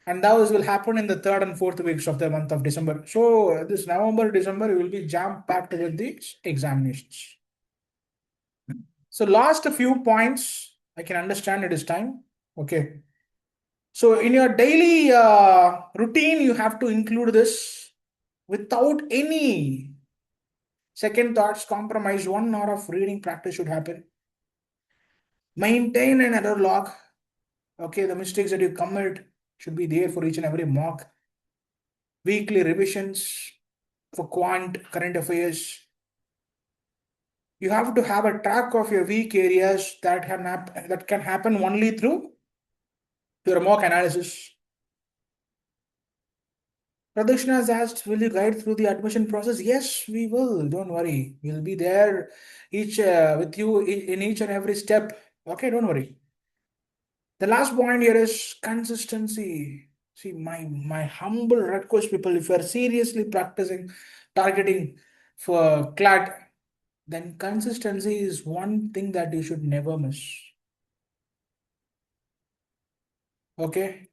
And those will happen in the 3rd and 4th weeks of the month of December. So this November, December will be jam-packed with these examinations. So last few points, I can understand it is time. Okay. So in your daily routine, you have to include this without any second thoughts, compromise. 1 hour of reading practice should happen. Maintain an error log. Okay, the mistakes that you commit should be there for each and every mock. Weekly revisions for quant, current affairs. You have to have a track of your weak areas that can happen only through your mock analysis. Pradakshina has asked, will you guide through the admission process? Yes, we will. Don't worry. We'll be there with you in each and every step. Okay, don't worry. The last point here is consistency. See, my humble request, people, if you are seriously targeting for CLAT, then consistency is one thing that you should never miss. Okay?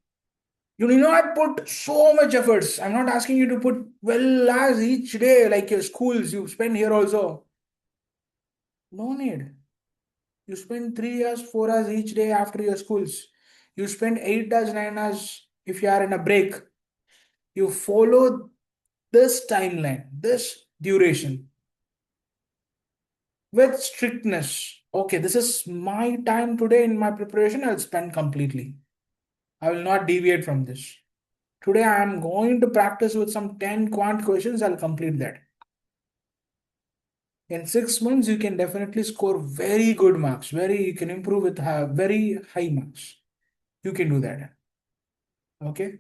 You need not put so much efforts. I'm not asking you to put 12 hours each day like your schools you spend here also. No need. You spend 3 hours, 4 hours each day after your schools. You spend 8 hours, 9 hours if you are in a break. You follow this timeline, this duration with strictness. Okay, this is my time today in my preparation. I'll spend completely. I will not deviate from this. Today I am going to practice with some 10 quant questions. I'll complete that. In 6 months, you can definitely score very good marks. You can improve with very high marks. You can do that. Okay.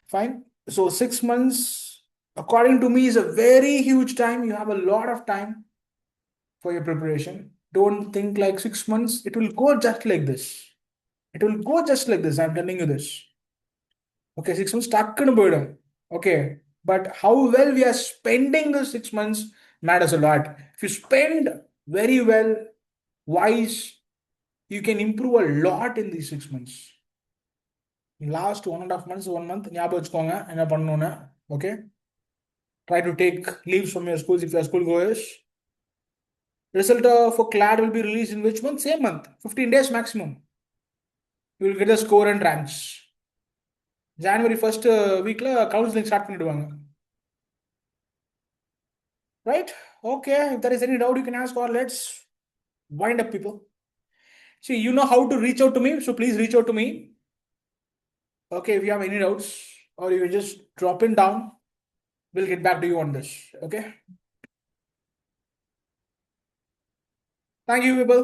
Fine. So 6 months, according to me, is a very huge time. You have a lot of time. for your preparation. Don't think like 6 months. It will go just like this. It will go just like this. I'm telling you this. Okay, 6 months takkunu poidum. Okay, but how well we are spending the 6 months matters a lot. If you spend very well, wise, you can improve a lot in these 6 months. Last 1.5 months, 1 month, ஞாபகம் வச்சுக்கோங்க என்ன பண்ணணும்னு. Okay, try to take leaves from your schools if you are school goers. Result for CLAT will be released in which month? Same month, 15 days maximum. You will get the score and ranks. January 1st week counseling start பண்ணிடுவாங்க. Right? Okay, if there is any doubt you can ask, or let's wind up, people. See, you know how to reach out to me, so please reach out to me. Okay, if you have any doubts, or you can just drop in down, we'll get back to you on this. Okay, thank you, people.